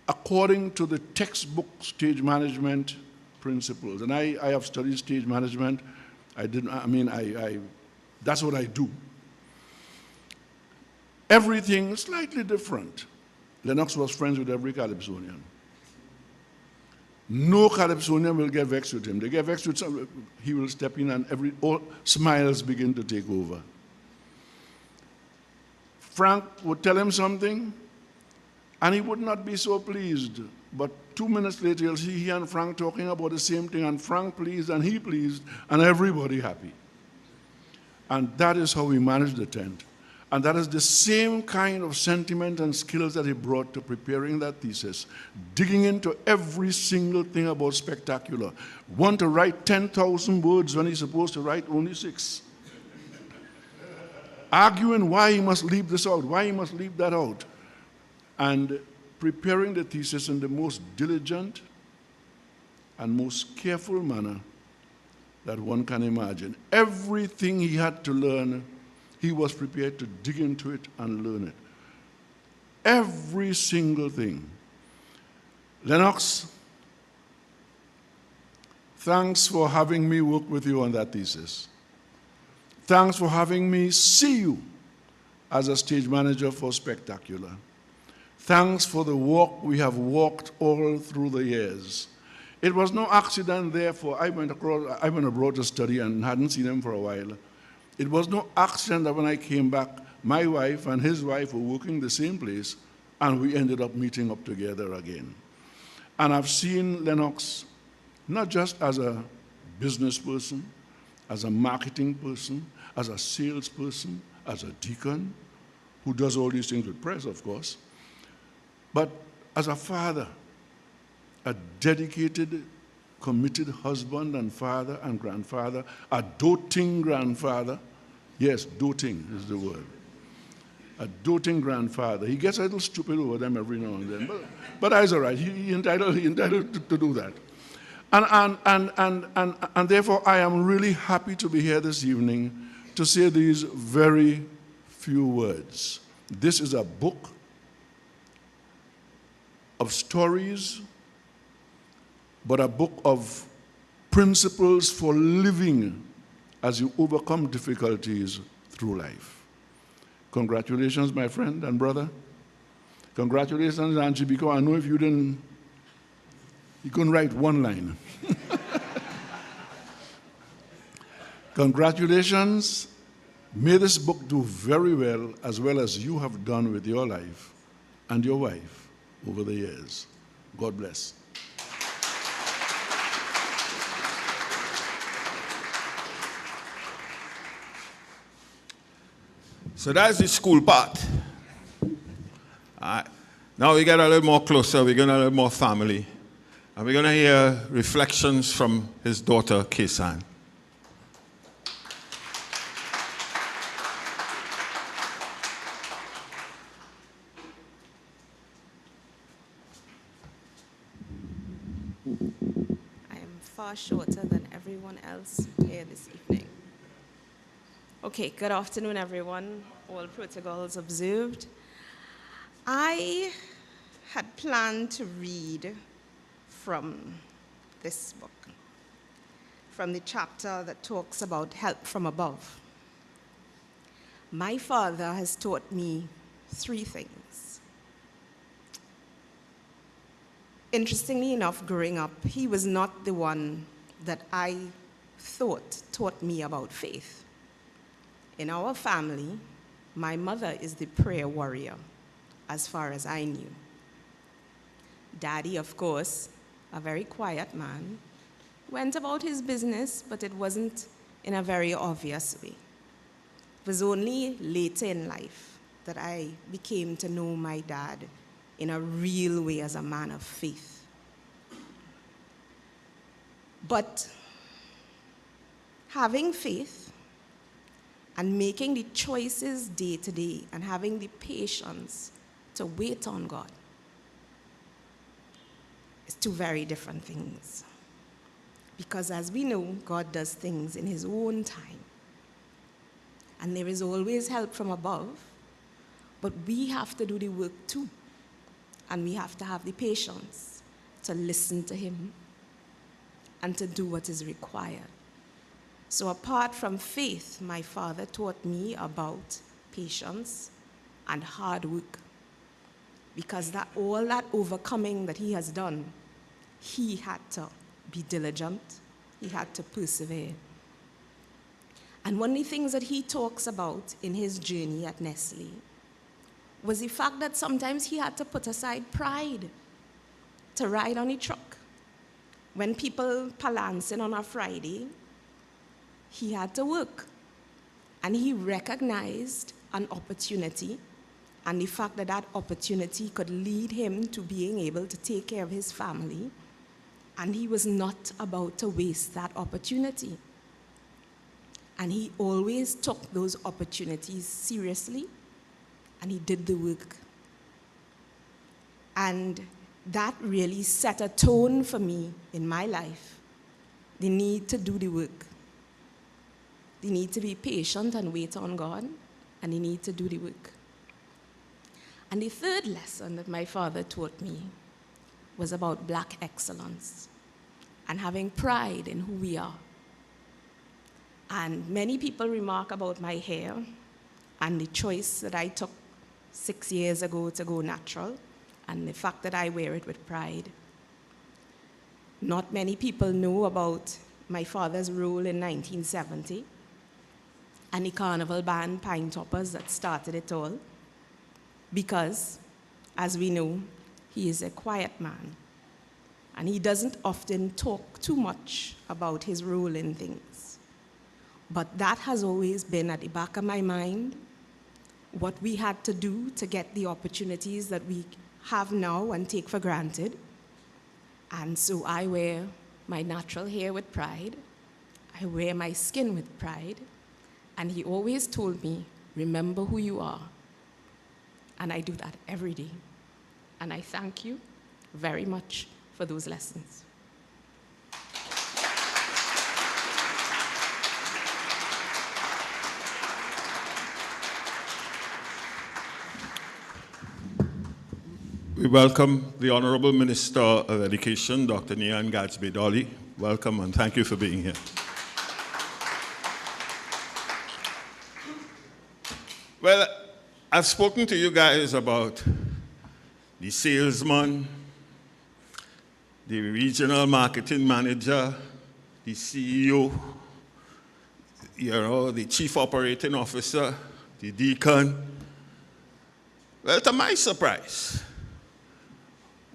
according to the textbook stage management principles. And I have studied stage management. That's what I do. Everything slightly different. Lennox was friends with every Calypsonian. No Calypsonian will get vexed with him. They get vexed with some, he will step in and all smiles begin to take over. Frank would tell him something, and he would not be so pleased. But 2 minutes later, you'll see he and Frank talking about the same thing, and Frank pleased, and he pleased, and everybody happy. And that is how we manage the tent. And that is the same kind of sentiment and skills that he brought to preparing that thesis, digging into every single thing about spectacular. Want to write 10,000 words when he's supposed to write only 6. Arguing why he must leave this out, why he must leave that out. And preparing the thesis in the most diligent and most careful manner that one can imagine. Everything he had to learn, he was prepared to dig into it and learn it. Every single thing. Lennox, thanks for having me work with you on that thesis. Thanks for having me see you as a stage manager for Spectacular. Thanks for the walk we have walked all through the years. It was no accident, therefore, I went abroad to study and hadn't seen him for a while. It was no accident that when I came back, my wife and his wife were working the same place, and we ended up meeting up together again. And I've seen Lennox not just as a business person, as a marketing person, as a salesperson, as a deacon, who does all these things with press, of course, but as a father, a dedicated, committed husband and father and grandfather, a doting grandfather. Yes, doting is the word. A doting grandfather. He gets a little stupid over them every now and then, but that's all right. He entitled to do that. And therefore, I am really happy to be here this evening to say these very few words. This is a book of stories, but a book of principles for living as you overcome difficulties through life. Congratulations, my friend and brother. Congratulations, Angie, because I know if you couldn't write one line. Congratulations. May this book do very well as you have done with your life and your wife over the years. God bless. So that's the school part. Now we get a little more closer, we're going to a little more family. And we're going to hear reflections from his daughter, Kesan. I am far shorter than everyone else here this evening. Okay, good afternoon, everyone. All protocols observed. I had planned to read from this book, from the chapter that talks about help from above. My father has taught me 3 things. Interestingly enough, growing up, he was not the one that I thought taught me about faith. In our family, my mother is the prayer warrior, as far as I knew. Daddy, of course, a very quiet man, went about his business, but it wasn't in a very obvious way. It was only later in life that I became to know my dad in a real way as a man of faith. But having faith and making the choices day to day and having the patience to wait on God is 2 very different things. Because as we know, God does things in his own time. And there is always help from above, but we have to do the work too. And we have to have the patience to listen to him and to do what is required. So apart from faith, my father taught me about patience and hard work. Because all that overcoming that he has done, he had to be diligent, he had to persevere. And one of the things that he talks about in his journey at Nestle was the fact that sometimes he had to put aside pride to ride on a truck. When people palancing on a Friday, he had to work. And he recognized an opportunity, and the fact that that opportunity could lead him to being able to take care of his family, and he was not about to waste that opportunity. And he always took those opportunities seriously, and he did the work. And that really set a tone for me in my life. The need to do the work. The need to be patient and wait on God, and the need to do the work. And the third lesson that my father taught me was about black excellence and having pride in who we are. And many people remark about my hair and the choice that I took 6 years ago to go natural, and the fact that I wear it with pride. Not many people know about my father's role in 1970 and the carnival band Pine Toppers that started it all, because, as we know, he is a quiet man, and he doesn't often talk too much about his role in things. But that has always been at the back of my mind, what we had to do to get the opportunities that we have now and take for granted. And so I wear my natural hair with pride. I wear my skin with pride. And he always told me, remember who you are. And I do that every day. And I thank you very much for those lessons. We welcome the Honorable Minister of Education, Dr. Nian Gadsby-Dolly. Welcome and thank you for being here. Well, I've spoken to you guys about the salesman, the regional marketing manager, the CEO, the chief operating officer, the deacon. Well, to my surprise,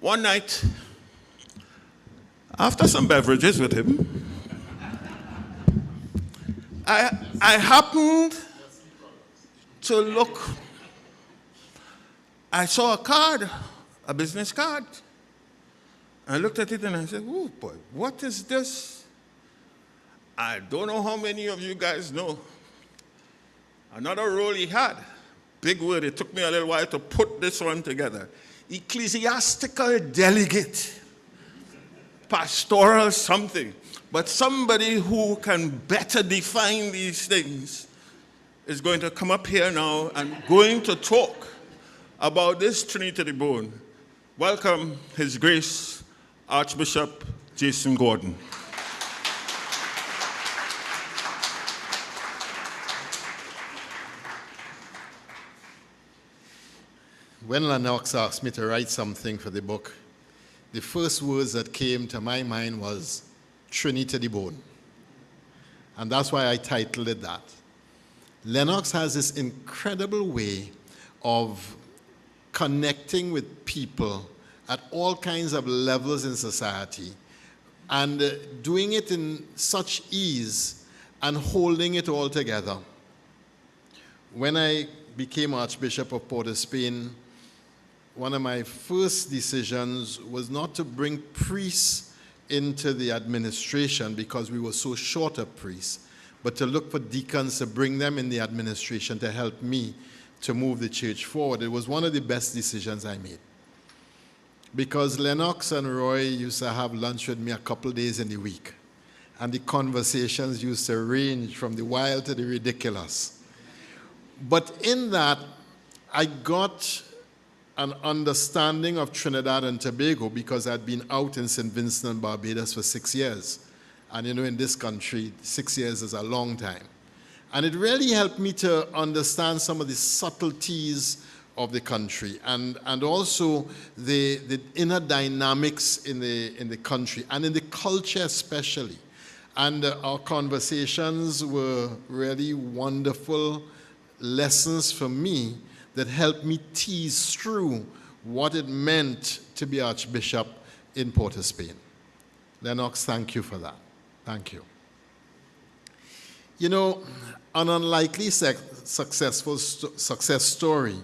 one night, after some beverages with him, I happened to look. I saw a card, a business card. I looked at it and I said, oh boy, what is this? I don't know how many of you guys know. Another role he had, big word, it took me a little while to put this one together. Ecclesiastical delegate, pastoral something, but somebody who can better define these things is going to come up here now and going to talk about this Trinity to the bone. Welcome, His Grace, Archbishop Jason Gordon. When Lennox asked me to write something for the book, the first words that came to my mind was Trinity to the bone. And that's why I titled it that. Lennox has this incredible way of connecting with people at all kinds of levels in society and doing it in such ease and holding it all together. When I became Archbishop of Port of Spain, one of my first decisions was not to bring priests into the administration because we were so short of priests, but to look for deacons to bring them in the administration to help me to move the church forward. It was one of the best decisions I made. Because Lennox and Roy used to have lunch with me a couple days in the week, and the conversations used to range from the wild to the ridiculous. But in that, I got an understanding of Trinidad and Tobago because I'd been out in St. Vincent and Barbados for 6 years. And you know, in this country, 6 years is a long time. And it really helped me to understand some of the subtleties of the country and also the inner dynamics in the country and in the culture especially. And our conversations were really wonderful lessons for me that helped me tease through what it meant to be Archbishop in Port of Spain. Lennox, thank you for that. Thank you. You know, an unlikely success story.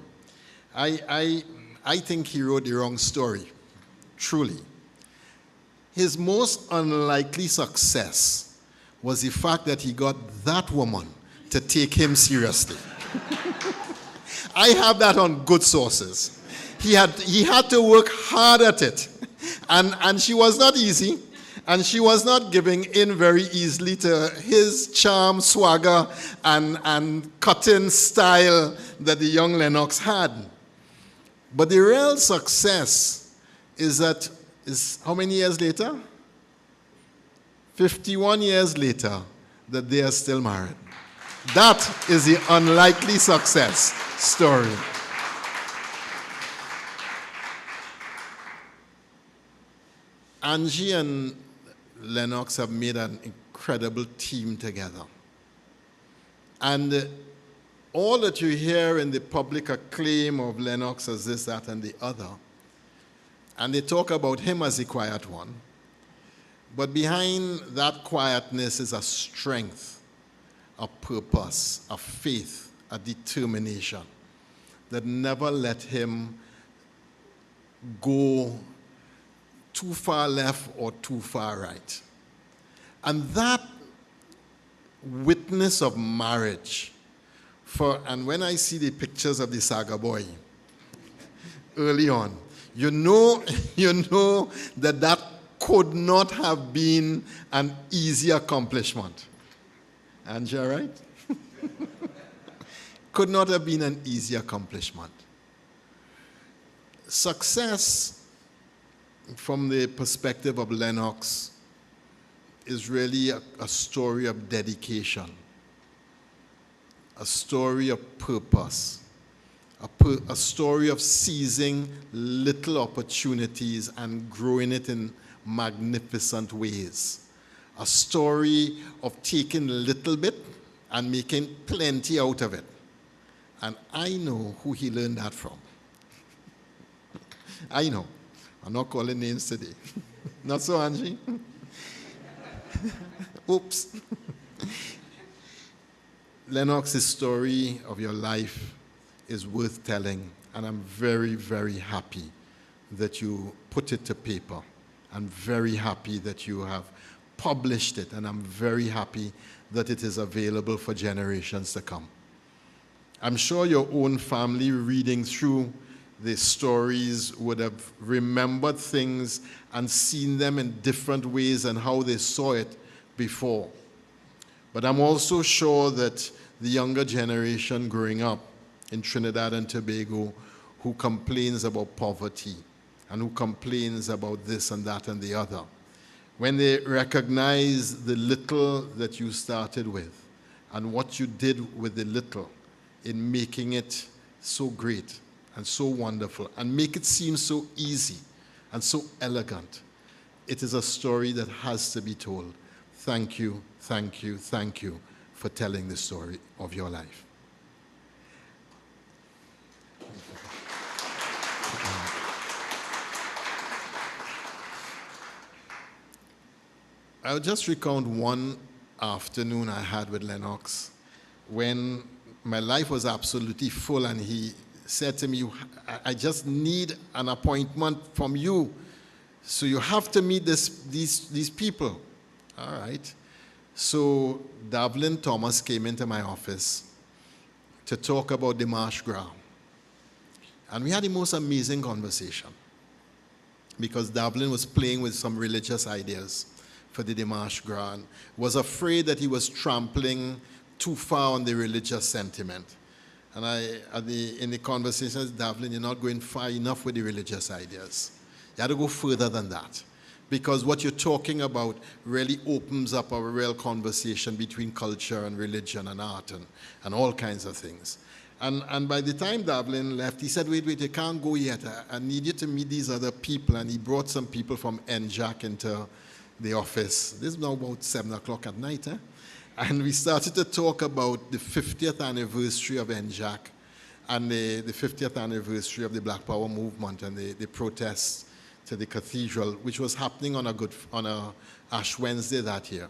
I think he wrote the wrong story, truly. His most unlikely success was the fact that he got that woman to take him seriously. I have that on good sources. He had to work hard at it. And she was not easy. And she was not giving in very easily to his charm, swagger, and cutting style that the young Lennox had. But the real success is how many years later? 51 years later, that they are still married. That is the unlikely success story. Angie and Lennox have made an incredible team together. And all that you hear in the public acclaim of Lennox as this, that, and the other, and they talk about him as the quiet one, but behind that quietness is a strength, a purpose, a faith, a determination that never let him go too far left or too far right. And that witness of marriage, and when I see the pictures of the Saga boy early on, you know that could not have been an easy accomplishment. Angie, all right? Could not have been an easy accomplishment. Success, from the perspective of Lennox, is really a story of dedication, a story of purpose, a story of seizing little opportunities and growing it in magnificent ways, a story of taking a little bit and making plenty out of it. And I know who he learned that from. I know. I'm not calling names today. Not so, Angie? Oops. Lennox's story of your life is worth telling, and I'm very, very happy that you put it to paper. I'm very happy that you have published it, and I'm very happy that it is available for generations to come. I'm sure your own family, reading through the stories, would have remembered things and seen them in different ways and how they saw it before. But I'm also sure that the younger generation growing up in Trinidad and Tobago who complains about poverty and who complains about this and that and the other, when they recognize the little that you started with and what you did with the little in making it so great and so wonderful, and make it seem so easy and so elegant. It is a story that has to be told. Thank you, thank you, thank you for telling the story of your life. I'll just recount one afternoon I had with Lennox when my life was absolutely full, and he said to me, I just need an appointment from you, so you have to meet these people. All right. So Davlin Thomas came into my office to talk about the Marsh Ground. And we had the most amazing conversation, because Davlin was playing with some religious ideas for the Dimash Grand, was afraid that he was trampling too far on the religious sentiment. And in the conversation with Davlin, you're not going far enough with the religious ideas. You have to go further than that, because what you're talking about really opens up a real conversation between culture and religion and art and all kinds of things. And by the time Davlin left, he said, wait, you can't go yet. I need you to meet these other people. And he brought some people from NJAC into the office. This is now about 7 o'clock at night. And we started to talk about the 50th anniversary of NJAC and the 50th anniversary of the Black Power movement and the protests to the cathedral, which was happening on a Ash Wednesday that year.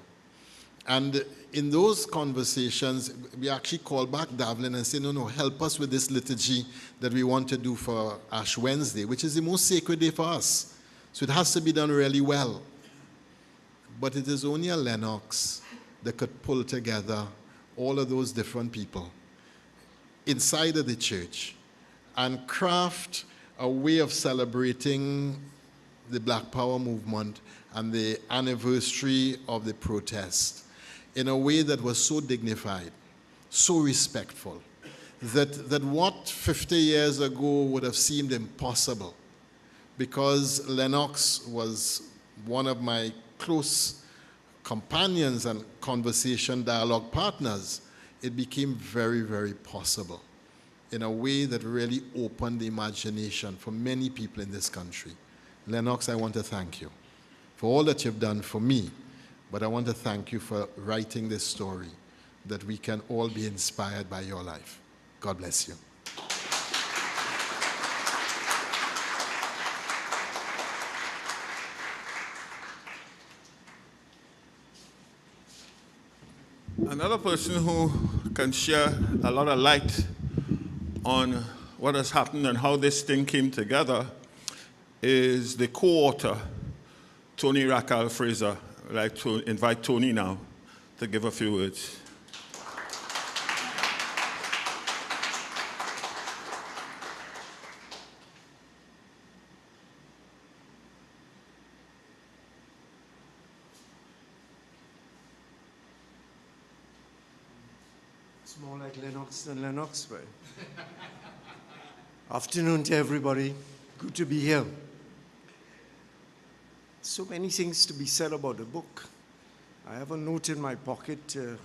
And in those conversations, we actually called back Davlin and said, no, help us with this liturgy that we want to do for Ash Wednesday, which is the most sacred day for us. So it has to be done really well. But it is only a Lennox that could pull together all of those different people inside of the church and craft a way of celebrating the Black Power movement and the anniversary of the protest in a way that was so dignified, so respectful, that what 50 years ago would have seemed impossible, because Lennox was one of my close companions and conversation dialogue partners, it became very, very possible in a way that really opened the imagination for many people in this country. Lennox, I want to thank you for all that you've done for me, but I want to thank you for writing this story that we can all be inspired by your life. God bless you. Another person who can share a lot of light on what has happened and how this thing came together is the co-author, Tony Racal Fraser. I'd like to invite Tony now to give a few words. It's more like Lennox than Lennox, right? Afternoon to everybody. Good to be here. So many things to be said about the book. I have a note in my pocket to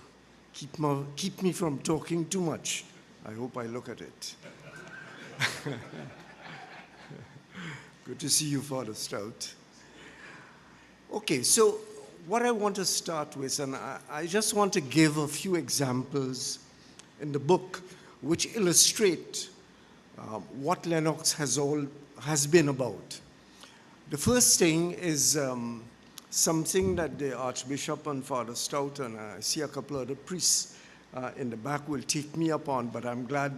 keep me from talking too much. I hope I look at it. Good to see you, Father Stout. Okay, so what I want to start with, and I just want to give a few examples in the book which illustrate what Lennox has been about. The first thing is something that the Archbishop and Father Stout, and I see a couple of other priests in the back, will take me up on, but I'm glad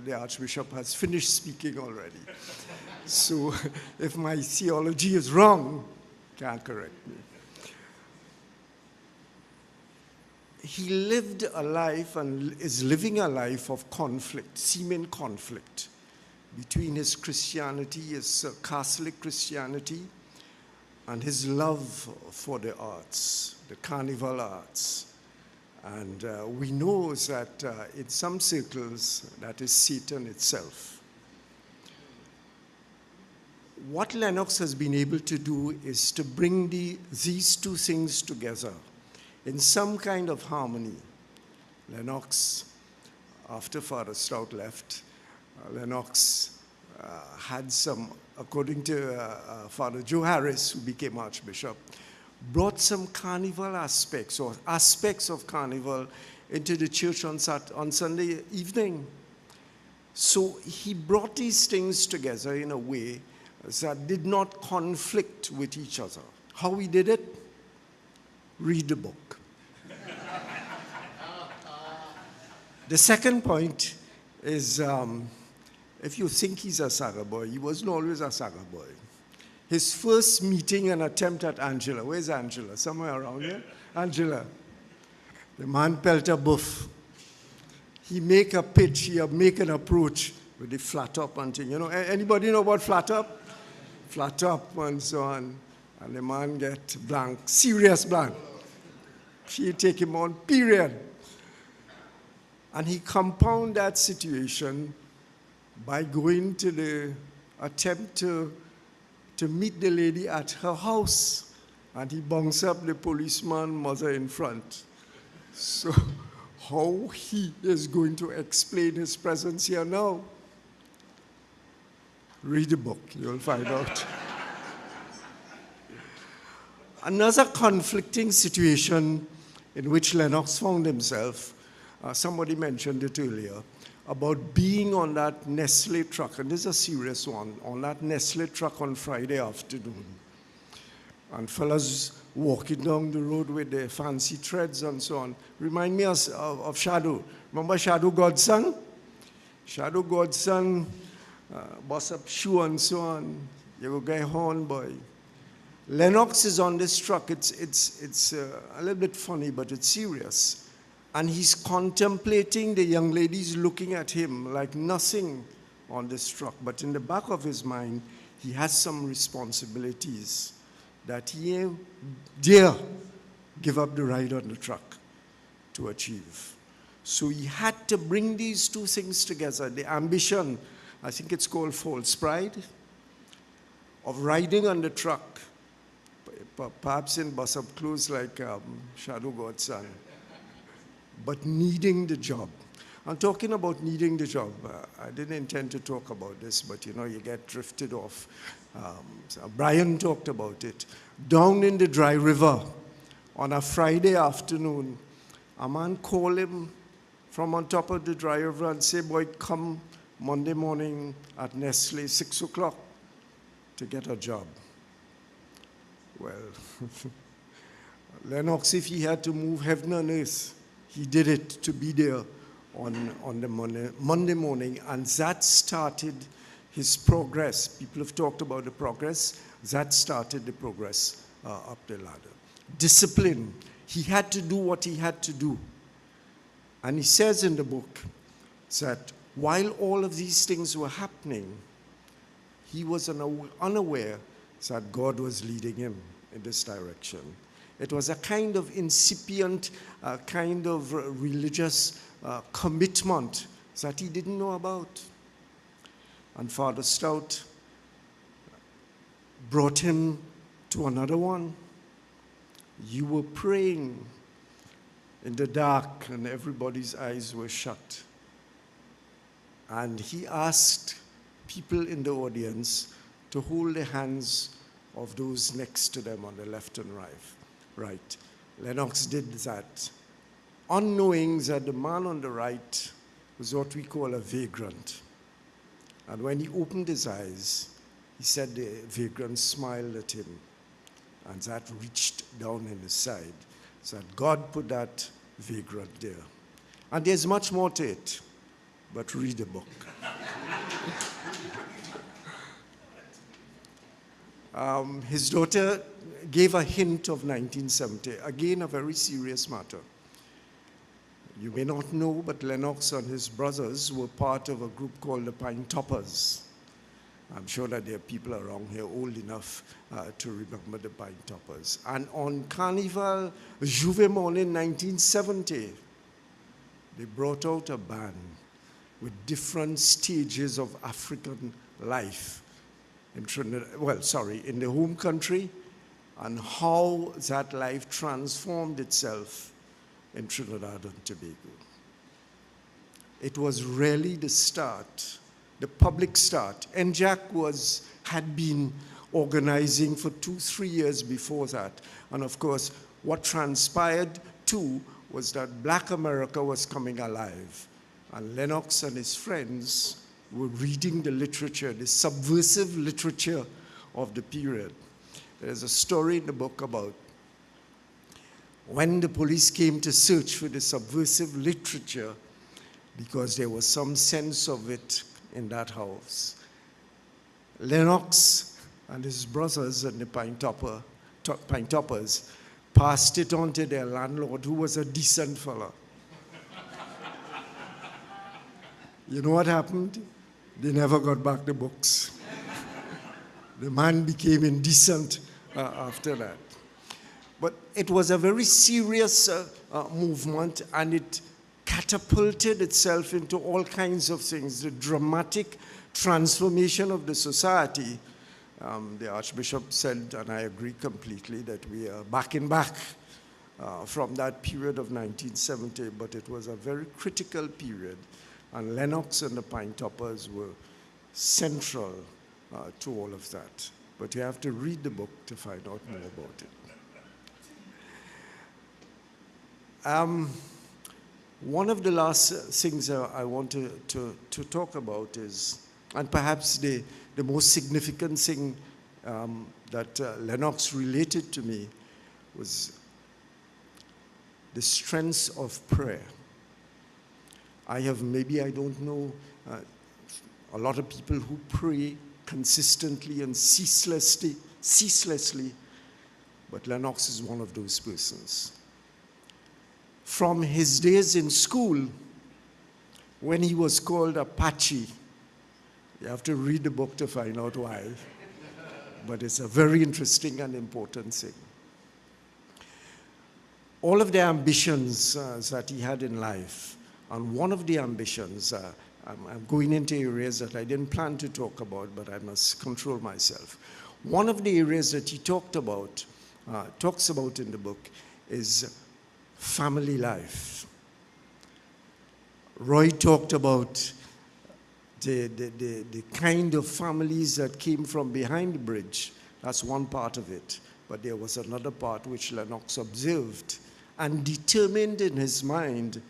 the Archbishop has finished speaking already. So if my theology is wrong, can't correct me. He lived a life and is living a life of conflict, seeming conflict, between his Christianity, his Catholic Christianity, and his love for the arts, the carnival arts. And we know that in some circles, that is Satan itself. What Lennox has been able to do is to bring these two things together in some kind of harmony. Lennox, after Father Stout left, Lennox had some, according to Father Joe Harris, who became Archbishop, brought some carnival aspects or aspects of carnival into the church on Sunday evening. So he brought these things together in a way that did not conflict with each other. How he did it? Read the book. The second point is, if you think he's a Saga boy, he wasn't always a Saga boy. His first meeting and attempt at Angela, where's Angela? Somewhere around here? Angela. The man pelt a buff. He make a pitch, he make an approach with the flat up and thing. You know, anybody know about flat up? Flat up and so on. And the man get blank, serious blank. She take him on, period. And he compound that situation by going to the attempt to meet the lady at her house. And he bunks up the policeman mother in front. So how he is going to explain his presence here now? Read the book, you'll find out. Another conflicting situation in which Lennox found himself, somebody mentioned it earlier, about being on that Nestle truck, and this is a serious one, on that Nestle truck on Friday afternoon. And fellas walking down the road with their fancy treads and so on. Remind me of Shadow. Remember Shadow Godson? Shadow Godson, boss up shoe and so on. You go get horn boy. Lennox is on this truck. It's a little bit funny, but it's serious. And he's contemplating the young ladies looking at him like nothing on this truck. But in the back of his mind, he has some responsibilities that he dare give up the ride on the truck to achieve. So he had to bring these two things together. The ambition, I think it's called false pride, of riding on the truck, perhaps in bus-up clothes like Shadow Godson, but needing the job. I'm talking about needing the job. I didn't intend to talk about this, but you know, you get drifted off. So Brian talked about it. Down in the Dry River, on a Friday afternoon, a man called him from on top of the Dry River and say, boy, come Monday morning at Nestle, 6 o'clock, to get a job. Well, Lennox, if he had to move heaven and earth, he did it to be there on the Monday morning, and that started his progress. People have talked about the progress. That started the progress up the ladder. Discipline. He had to do what he had to do. And he says in the book that while all of these things were happening, he was unaware that God was leading him in this direction. It was a kind of incipient, kind of religious commitment that he didn't know about. And Father Stout brought him to another one. You were praying in the dark and everybody's eyes were shut. And he asked people in the audience to hold the hands of those next to them on the left and right. Lennox did that, unknowing that the man on the right was what we call a vagrant. And when he opened his eyes, he said the vagrant smiled at him, and that reached down in his side. So that God put that vagrant there. And there's much more to it, but read the book. His daughter gave a hint of 1970, again a very serious matter. You may not know, but Lennox and his brothers were part of a group called the Pine Toppers. I'm sure that there are people around here old enough to remember the Pine Toppers. And on Carnival Juve morning 1970, they brought out a band with different stages of African life in Trinidad, in the home country, and how that life transformed itself in Trinidad and Tobago. It was really the start, the public start. NJAC had been organizing for 2-3 years before that. And of course, what transpired too was that Black America was coming alive. And Lennox and his friends were reading the literature, the subversive literature of the period. There's a story in the book about when the police came to search for the subversive literature, because there was some sense of it in that house. Lennox and his brothers and the Pine Toppers passed it on to their landlord, who was a decent fella. You know what happened? They never got back the books. The man became indecent after that. But it was a very serious movement, and it catapulted itself into all kinds of things. The dramatic transformation of the society. The Archbishop said, and I agree completely, that we are backing back from that period of 1970, but it was a very critical period. And Lennox and the Pine Toppers were central to all of that. But you have to read the book to find out more about it. One of the last things I want to talk about is, and perhaps the most significant thing that Lennox related to me, was the strength of prayer. I don't know, a lot of people who pray consistently and ceaselessly, but Lennox is one of those persons. From his days in school, when he was called Apache, you have to read the book to find out why, but it's a very interesting and important thing. All of the ambitions that he had in life, and one of the ambitions, I'm going into areas that I didn't plan to talk about, but I must control myself. One of the areas that he talks about in the book is family life. Roy talked about the kind of families that came from behind the bridge. That's one part of it. But there was another part which Lennox observed and determined in his mind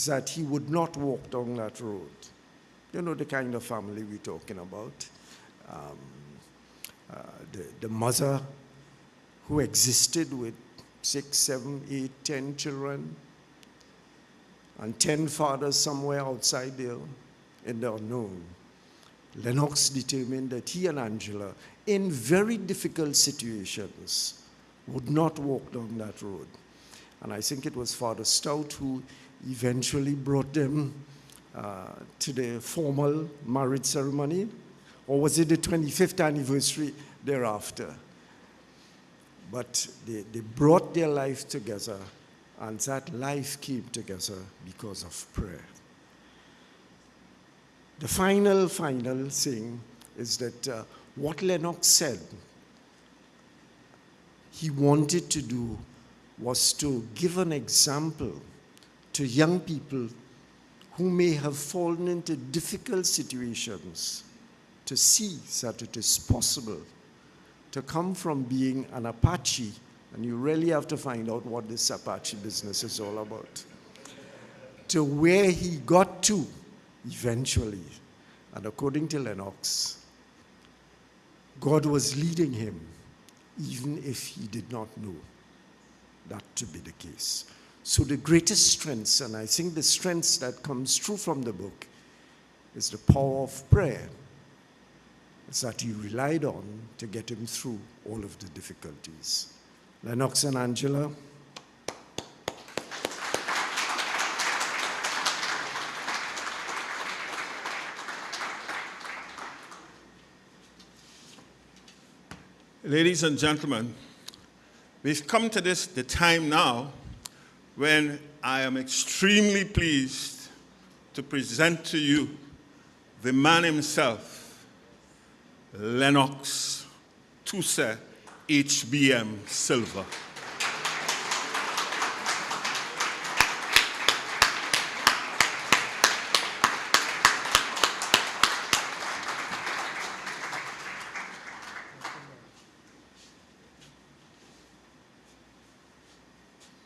that he would not walk down that road. You know the kind of family we're talking about. The mother who existed with 6, 7, 8, 10 children, and 10 fathers somewhere outside there in the unknown. Lennox determined that he and Angela, in very difficult situations, would not walk down that road. And I think it was Father Stout who eventually brought them to the formal marriage ceremony, or was it the 25th anniversary thereafter? But they brought their life together, and that life came together because of prayer. The final thing is that what Lennox said he wanted to do was to give an example to young people who may have fallen into difficult situations to see that it is possible to come from being an Apache, and you really have to find out what this Apache business is all about, to where he got to eventually. And according to Lennox, God was leading him, even if he did not know that to be the case. So the greatest strengths, and I think the strengths that comes through from the book, is the power of prayer that he relied on to get him through all of the difficulties. Lennox and Angela. Ladies and gentlemen, we've come to the time now when I am extremely pleased to present to you the man himself, Lennox Toussaint, HBM Silver.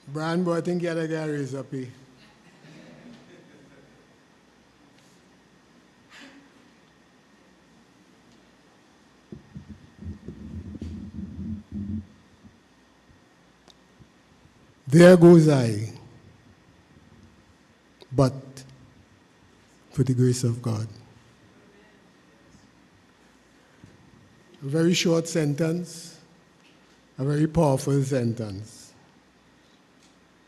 Brian, boy, I think you had a guy raise up here. There goes I, but for the grace of God. A very short sentence, a very powerful sentence.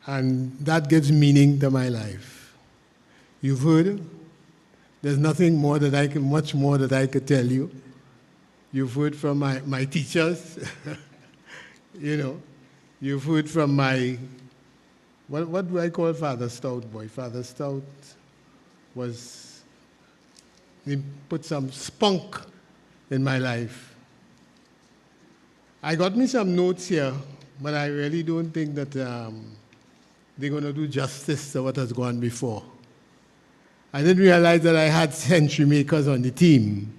And that gives meaning to my life. You've heard, there's nothing more that much more that I could tell you. You've heard from my teachers, you know. You've heard from my, what do I call Father Stout, boy? Father Stout he put some spunk in my life. I got me some notes here, but I really don't think that they're going to do justice to what has gone before. I didn't realize that I had century makers on the team,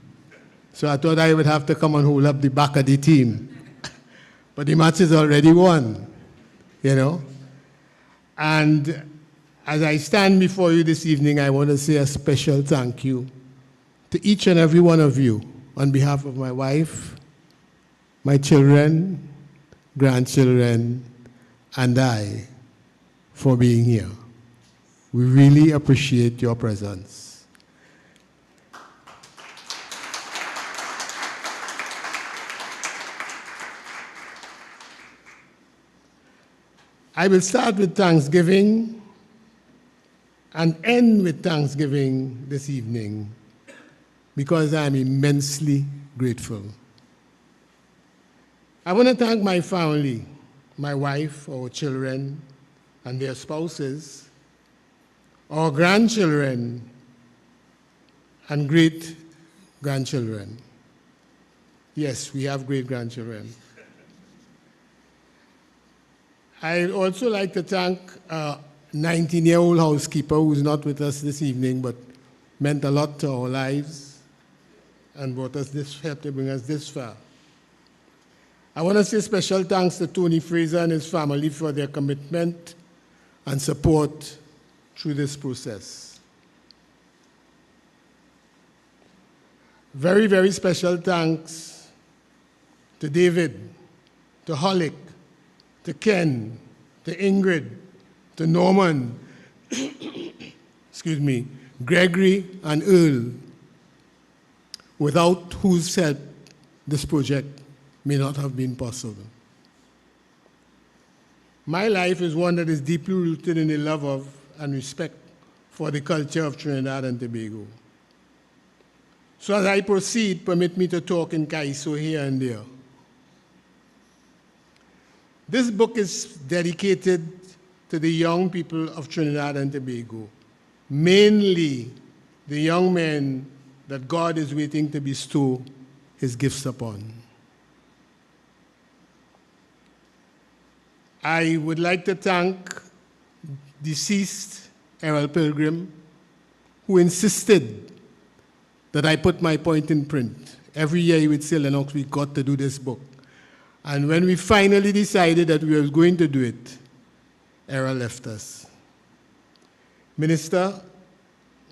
so I thought I would have to come and hold up the back of the team. But the match is already won, you know. And as I stand before you this evening, I want to say a special thank you to each and every one of you on behalf of my wife, my children, grandchildren, and I for being here. We really appreciate your presence. I will start with Thanksgiving and end with Thanksgiving this evening because I'm immensely grateful. I want to thank my family, my wife, our children, and their spouses, our grandchildren, and great-grandchildren. Yes, we have great-grandchildren. I'd also like to thank a 19-year-old housekeeper who's not with us this evening, but meant a lot to our lives and helped to bring us this far. I want to say special thanks to Tony Fraser and his family for their commitment and support through this process. Very, very special thanks to David, to Hollick, to Ken, to Ingrid, to Norman, excuse me, Gregory and Earl, without whose help this project may not have been possible. My life is one that is deeply rooted in the love of and respect for the culture of Trinidad and Tobago. So as I proceed, permit me to talk in Kaiso here and there. This book is dedicated to the young people of Trinidad and Tobago, mainly the young men that God is waiting to bestow his gifts upon. I would like to thank deceased Errol Pilgrim, who insisted that I put my point in print. Every year he would say, Lennox, we got to do this book. And when we finally decided that we were going to do it, Errol left us. Minister,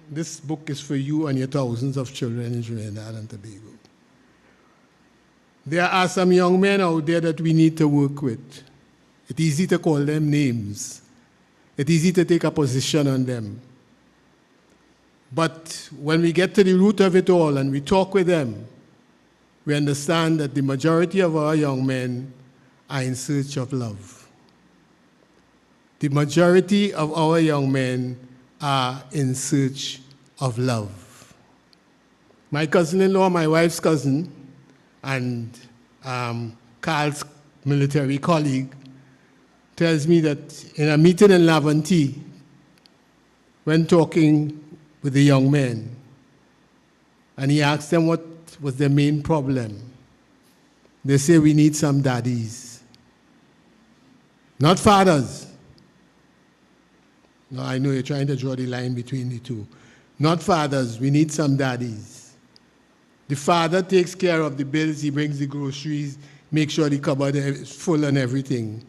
this book is for you and your thousands of children in Trinidad and Tobago. There are some young men out there that we need to work with. It's easy to call them names. It's easy to take a position on them. But when we get to the root of it all and we talk with them, we understand that the majority of our young men are in search of love. The majority of our young men are in search of love. My cousin-in-law, my wife's cousin, and Carl's military colleague tells me that in a meeting in Laventille, when talking with the young men, and he asked them what was their main problem, they say, we need some daddies. Not fathers. No, I know you're trying to draw the line between the two. Not fathers, we need some daddies. The father takes care of the bills, he brings the groceries, makes sure the cupboard is full and everything.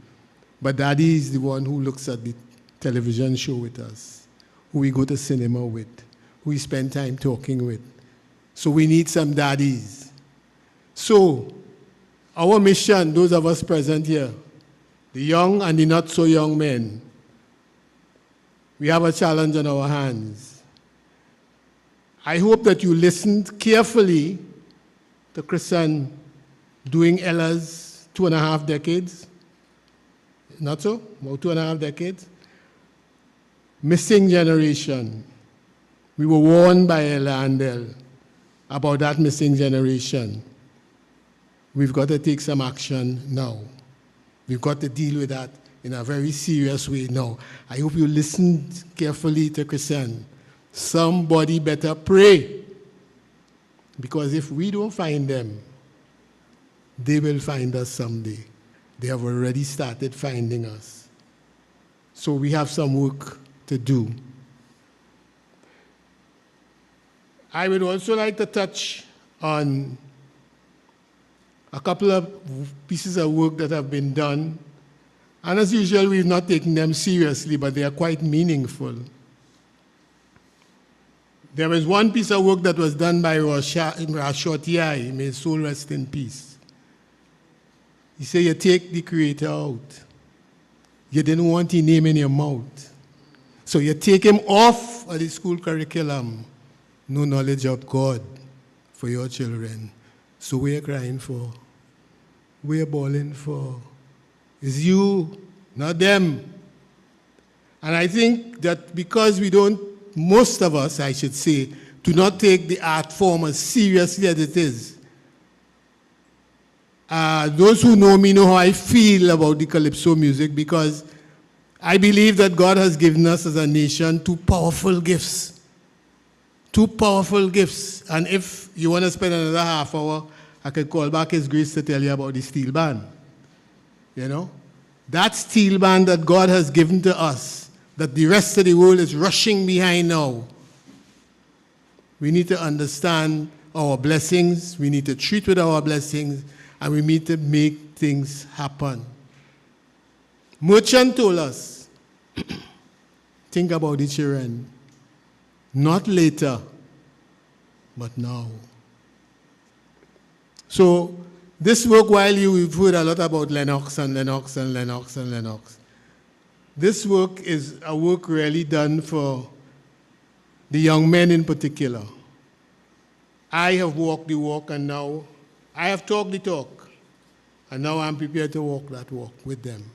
But daddy is the one who looks at the television show with us, who we go to cinema with, who we spend time talking with. So we need some daddies. So our mission, those of us present here, the young and the not so young men, we have a challenge on our hands. I hope that you listened carefully to Christian doing Ella's 2.5 decades. Not so? About 2.5 decades. Missing generation. We were warned by Ella and Del about that missing generation. We've got to take some action now. We've got to deal with that in a very serious way now. I hope you listened carefully to Christian. Somebody better pray. Because if we don't find them, they will find us someday. They have already started finding us. So we have some work to do. I would also like to touch on a couple of pieces of work that have been done. And as usual, we've not taken them seriously, but they are quite meaningful. There was one piece of work that was done by Rashotiai, may his soul rest in peace. He said, you take the Creator out. you didn't want his name in your mouth. So you take him off of the school curriculum. No knowledge of God for your children. So we're crying for, we're bawling for. It's you, not them. And I think that because we don't, most of us, I should say, do not take the art form as seriously as it is. Those who know me know how I feel about the calypso music, because I believe that God has given us as a nation two powerful gifts. Two powerful gifts. And if you want to spend another half hour, I could call back His Grace to tell you about the steel band. You know? That steel band that God has given to us, that the rest of the world is rushing behind now. We need to understand our blessings, we need to treat with our blessings, and we need to make things happen. Merchant told us, think about the children, not later, but now. So this work, while you've heard a lot about Lennox and Lennox and Lennox and Lennox, this work is a work really done for the young men in particular. I have walked the walk, and now I have talked the talk, and now I'm prepared to walk that walk with them.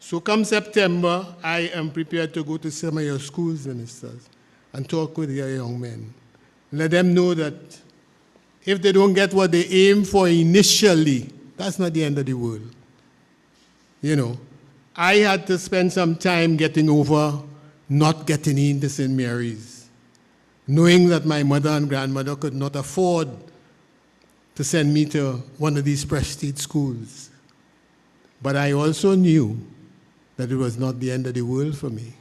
So come September, I am prepared to go to some of your schools, ministers, and talk with your young men. Let them know that if they don't get what they aim for initially, that's not the end of the world. You know, I had to spend some time getting over not getting into St. Mary's, knowing that my mother and grandmother could not afford to send me to one of these prestige schools. But I also knew that it was not the end of the world for me.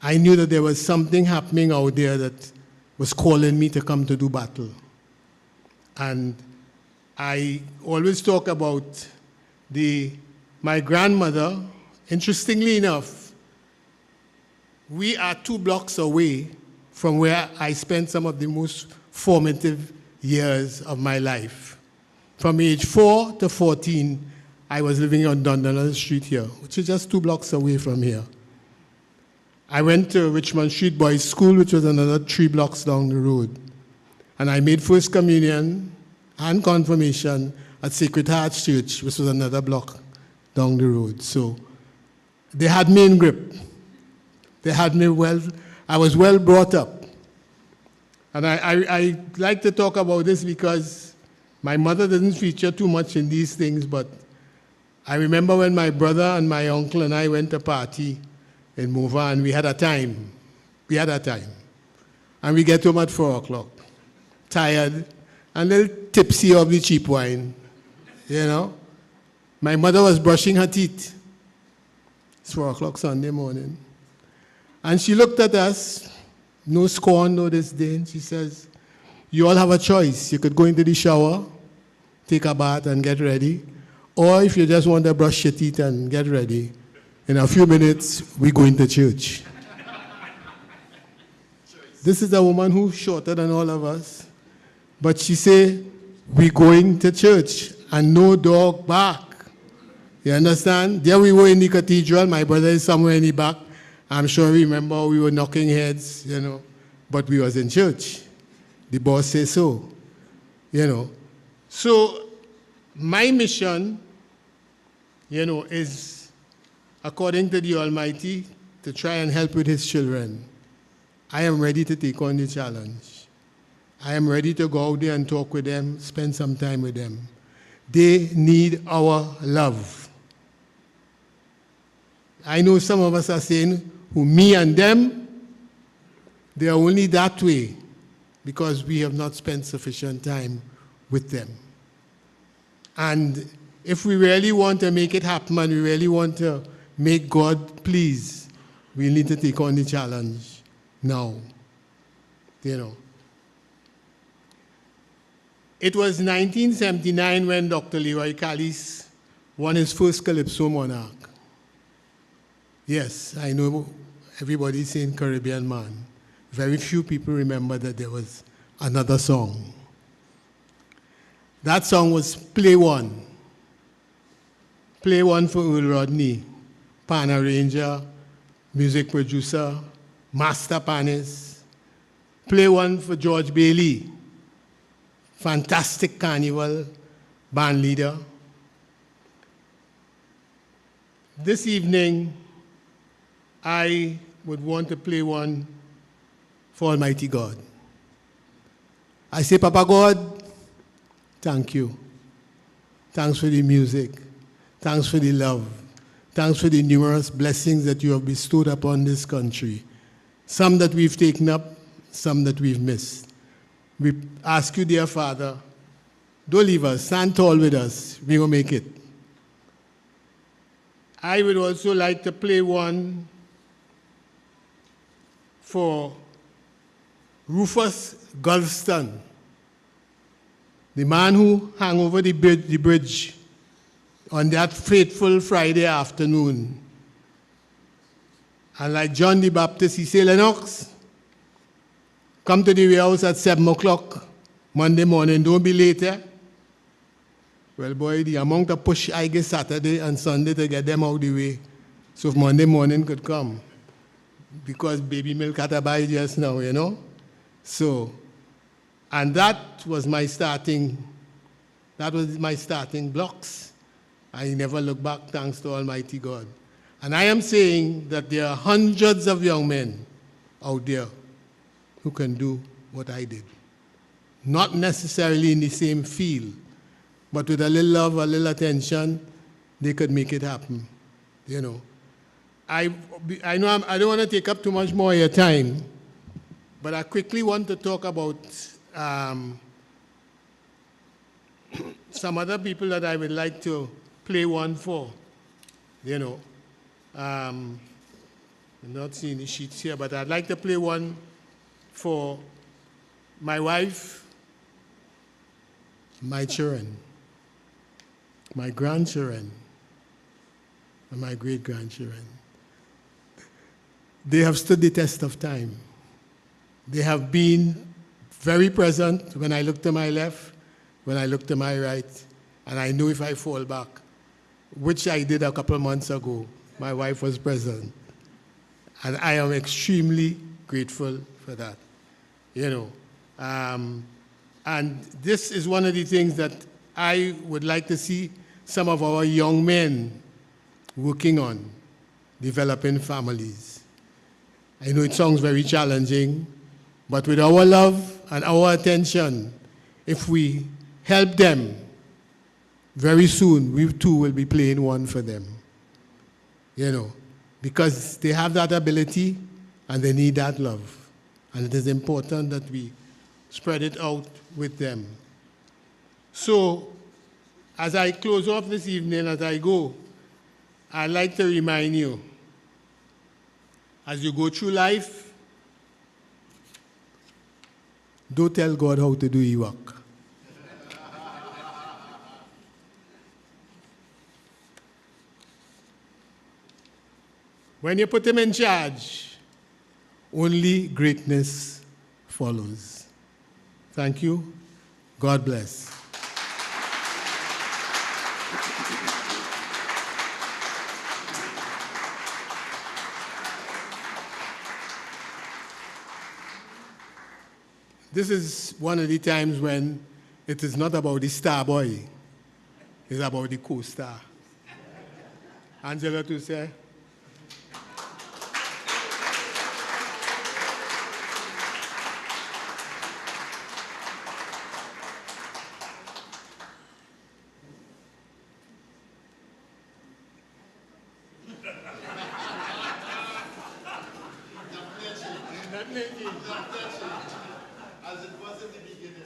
I knew that there was something happening out there that was calling me to come to do battle. And I always talk about my grandmother. Interestingly enough, we are 2 blocks away from where I spent some of the most formative years of my life. From age 4 to 14, I was living on Dundonald Street here, which is just 2 blocks away from here. I went to Richmond Street Boys School, which was another 3 blocks down the road. And I made First Communion and Confirmation at Sacred Hearts Church, which was another block down the road. So they had me in grip. They had me well, I was well brought up. And I like to talk about this because my mother doesn't feature too much in these things, but I remember when my brother and my uncle and I went to a party in Mova, and we had a time. And we get home at 4 o'clock, tired, and a little tipsy of the cheap wine, you know. My mother was brushing her teeth. It's 4 o'clock Sunday morning. And she looked at us, no scorn, no disdain. She says, you all have a choice. You could go into the shower, take a bath and get ready, or if you just want to brush your teeth and get ready, in a few minutes, we go into church. This is a woman who's shorter than all of us, but she said, we going to church and no dog bark. You understand? There we were in the cathedral. My brother is somewhere in the back. I'm sure you remember we were knocking heads, you know, but we was in church. The boss says so, you know. So my mission, you know, is, according to the Almighty, to try and help with His children. I am ready to take on the challenge. I am ready to go out there and talk with them, spend some time with them. They need our love. I know some of us are saying, who me and them, they are only that way because we have not spent sufficient time with them. And if we really want to make it happen and we really want to make God please, we need to take on the challenge now. You know. It was 1979 when Dr. Leroy Callis won his first Calypso Monarch. Yes, I know everybody's saying Caribbean Man. Very few people remember that there was another song. That song was Play One. Play One for Earl Rodney. pan arranger, music producer, master panist. Play one for George Bailey, fantastic carnival band leader. This evening, I would want to play one for Almighty God. I say, Papa God, thank you. Thanks for the music. Thanks for the love. Thanks for the numerous blessings that you have bestowed upon this country. Some that we've taken up, some that we've missed. We ask you, dear Father, don't leave us. Stand tall with us. We will make it. I would also like to play one for Rufus Gulfston, the man who hung over the bridge on that fateful Friday afternoon. And like John the Baptist, he said, Lennox, come to the warehouse at 7 o'clock Monday morning, don't be late. Well, boy, the amount of push I get Saturday and Sunday to get them out of the way, so if Monday morning could come, because baby milk had to buy just now, you know? So, and that was my starting blocks. I never look back, thanks to Almighty God. And I am saying that there are hundreds of young men out there who can do what I did. Not necessarily in the same field, but with a little love, a little attention, they could make it happen, you know. I know I don't want to take up too much more of your time, but I quickly want to talk about some other people that I would like to play one for, you know. I'm not seeing the sheets here, but I'd like to play one for my wife, my children, my grandchildren, and my great-grandchildren. They have stood the test of time. They have been very present when I look to my left, when I look to my right, and I know if I fall back, which I did a couple of months ago, my wife was present. And I am extremely grateful for that, you know. And this is one of the things that I would like to see some of our young men working on, developing families. I know it sounds very challenging, but with our love and our attention, if we help them, very soon we too will be playing one for them. You know, because they have that ability and they need that love. And it is important that we spread it out with them. So, as I close off this evening, as I go, I'd like to remind you, as you go through life, don't tell God how to do your work. When you put him in charge, only greatness follows. Thank you. God bless. This is one of the times when it is not about the star boy, it's about the co-star. Angela Toussaint. As it was in the beginning.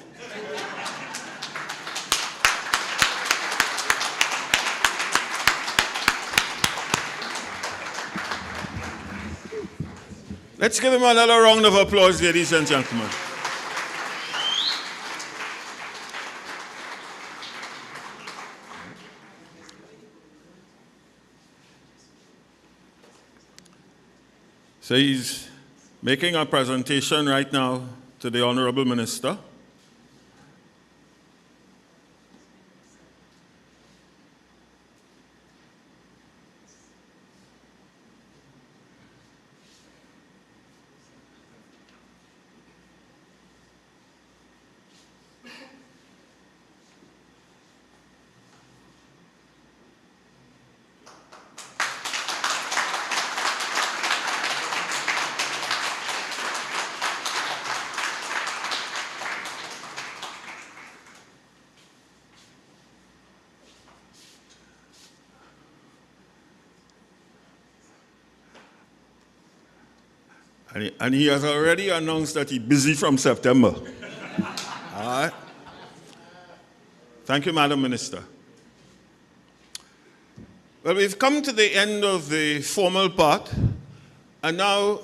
Let's give him another round of applause, ladies and gentlemen. So he's making a presentation right now to the Honorable Minister. And he has already announced that he's busy from September. All right? Thank you, Madam Minister. Well, we've come to the end of the formal part, and now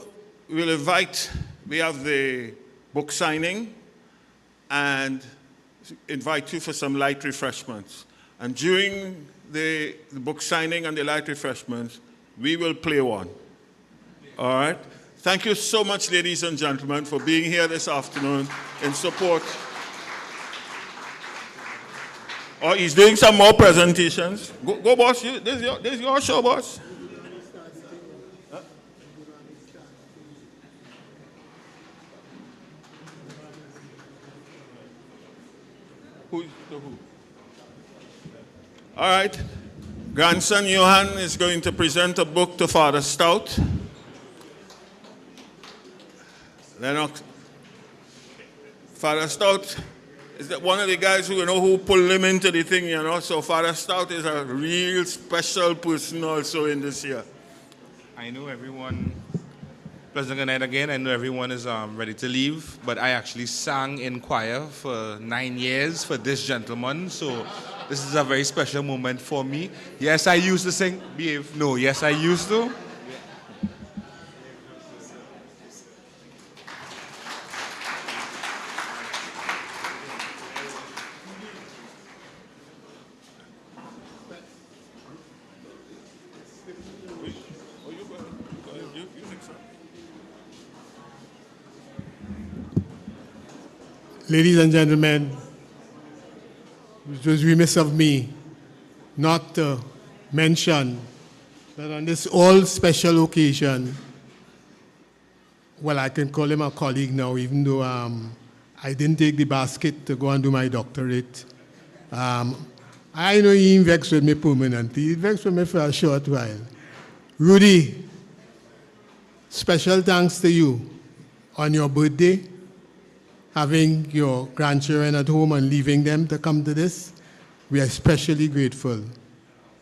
we have the book signing, and invite you for some light refreshments. And during the book signing and the light refreshments, we will play one. All right? Thank you so much, ladies and gentlemen, for being here this afternoon in support. Oh, he's doing some more presentations. Go boss. This is your show, boss. Who? All right. Grandson Johan is going to present a book to Father Stout. Lennox. Father Stout is one of the guys who pulled him into the thing, So Father Stout is a real special person also in this year. I know everyone, pleasant good night again. I know everyone is ready to leave, but I actually sang in choir for 9 years for this gentleman, so this is a very special moment for me. Yes, I used to sing. Behave. No, yes, I used to. Ladies and gentlemen, it was remiss of me not to mention that on this all special occasion, well, I can call him a colleague now, even though I didn't take the basket to go and do my doctorate. I know he vexed with me permanently. He vexed with me for a short while. Rudy, special thanks to you on your birthday, having your grandchildren at home and leaving them to come to this. We are especially grateful.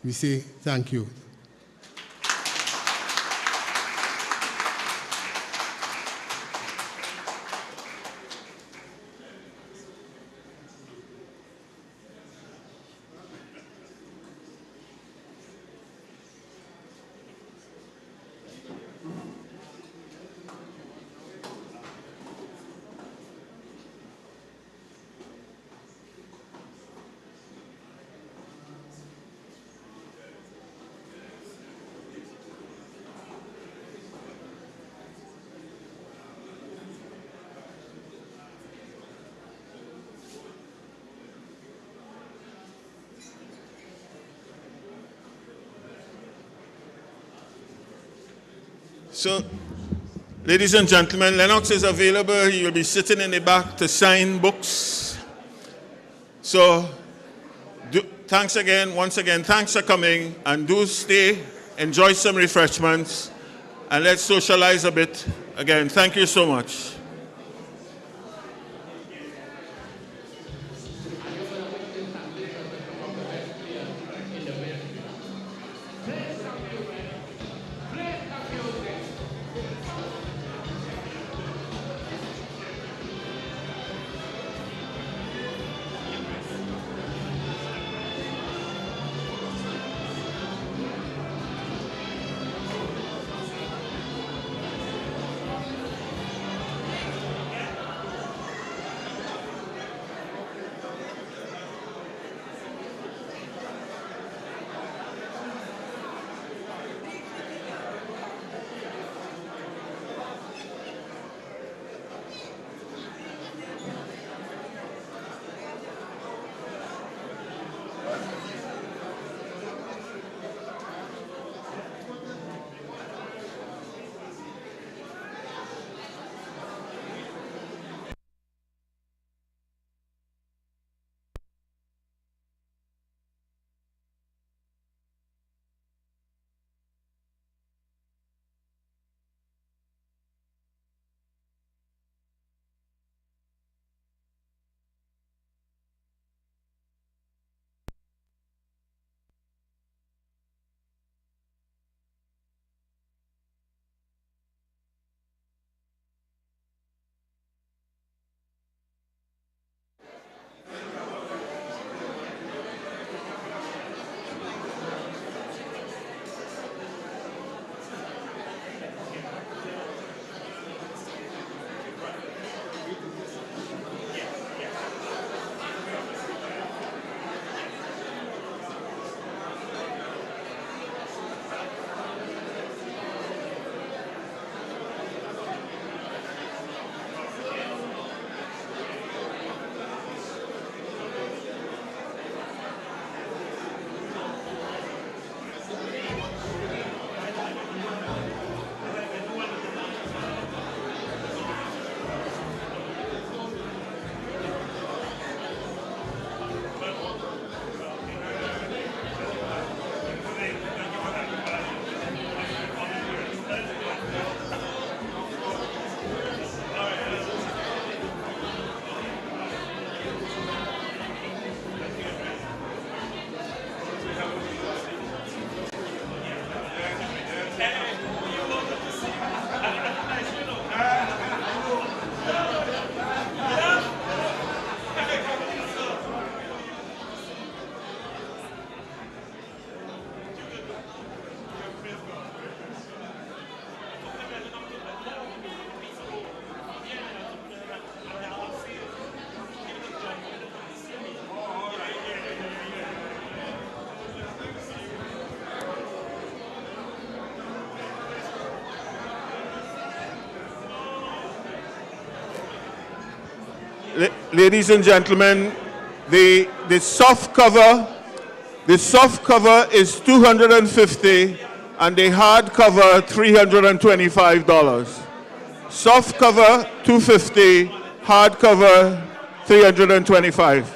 We say thank you. So, ladies and gentlemen, Lennox is available. He will be sitting in the back to sign books. So, thanks again, once again, thanks for coming, and do stay, enjoy some refreshments, and let's socialize a bit. Again, thank you so much. ladies and gentlemen, the soft cover is $250 and the hard cover $325. Soft cover $250, hard cover $325.